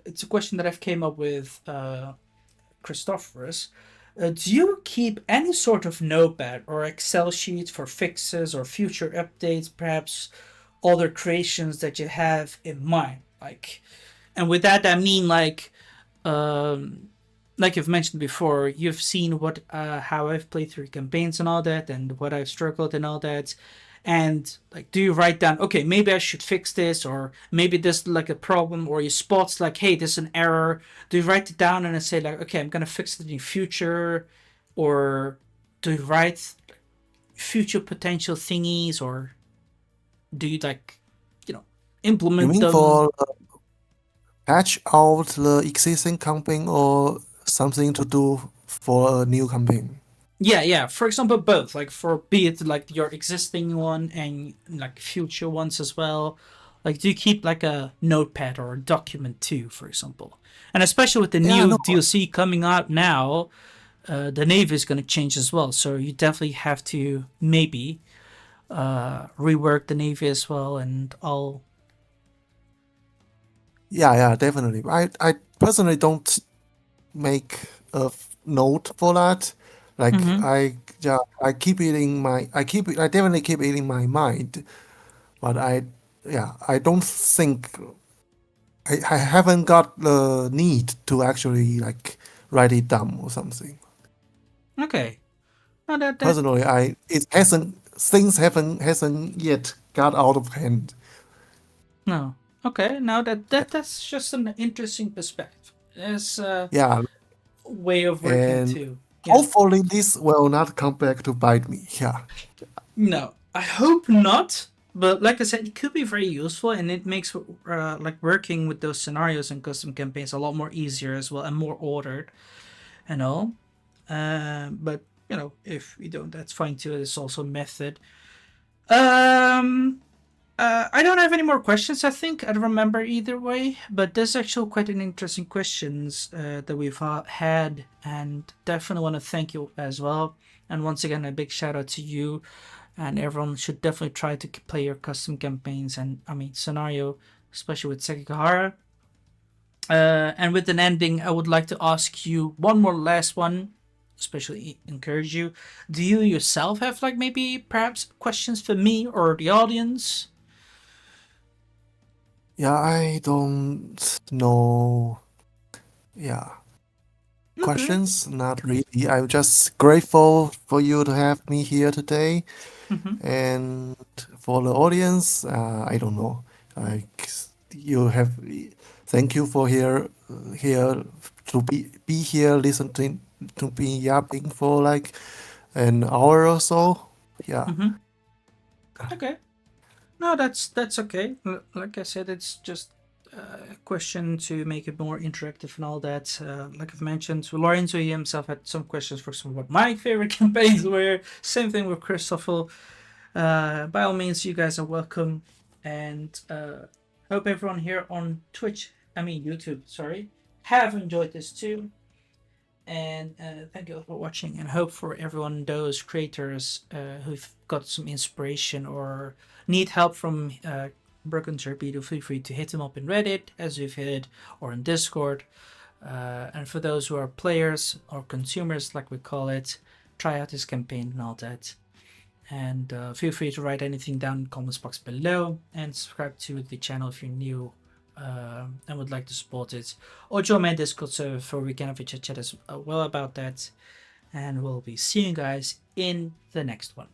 It's a question that I've came up with Christophorus. Do you keep any sort of notepad or Excel sheet for fixes or future updates, perhaps other creations that you have in mind? And with that, I mean um, like you've mentioned before, you've seen what how I've played through campaigns and all that, and what I've struggled and all that. And like, do you write down, okay, maybe I should fix this, or maybe there's like a problem, or you spot like, hey, there's an error. Do you write it down and I say like, okay, I'm gonna fix it in the future, or do you write future potential thingies, or do you like, you know, You implement mean them? for patch out the existing campaign or something to do for a new campaign? Yeah, yeah. For example, both. Like for be it like your existing one and like future ones as well. Like, do you keep like a notepad or a document too, for example? And especially with the Yeah, new no. DLC coming out now, the navy is going to change as well. So you definitely have to maybe rework the navy as well and all. Yeah, yeah, definitely. I personally don't make a note for that. Like Mm-hmm. yeah, I definitely keep it in my mind, but yeah, I don't think I haven't got the need to actually like write it down or something. Okay. No, that Personally, I it hasn't things haven't hasn't yet got out of hand. No. Okay. Now that's just an interesting perspective. It's a Yeah, way of working and too. Yeah. hopefully this will not come back to bite me. Yeah, No, I hope not. But like I said, it could be very useful, and it makes like working with those scenarios and custom campaigns a lot more easier as well and more ordered and all. But if you don't, that's fine too. It's also a method. Um, I don't have any more questions. I think I don't remember either way, but there's actually quite an interesting questions that we've had, and definitely want to thank you as well. And once again, a big shout out to you. And everyone should definitely try to play your custom campaigns and I mean scenario, especially with Sekigahara. And with an ending, I would like to ask you one more last one, especially encourage you. Do you yourself have like maybe perhaps questions for me or the audience? yeah. I don't know. Yeah, Okay. questions? Not really. I'm just grateful for you to have me here today. Mm-hmm. And for the audience, I don't know. Like you have, thank you for here to be here listening to me yapping for like an hour or so. Yeah, Mm-hmm. Okay. No, that's okay. Like I said, it's just a question to make it more interactive and all that. Like I've mentioned, Lorenzo he himself had some questions for some of what my favorite campaigns were. Same thing with Christopher. By all means, you guys are welcome, and hope everyone here on Twitch, I mean YouTube, sorry, have enjoyed this too. And thank you all for watching, and hope for everyone those creators who've got some inspiration or need help from Broken Torpedo, feel free to hit them up in Reddit as we've hit, or in Discord. And for those who are players or consumers, like we call it, try out this campaign and all that. And feel free to write anything down in the comments box below, and subscribe to the channel if you're new and would like to support it. Or join my Discord server for we can have a chat as well about that. And we'll be seeing you guys in the next one.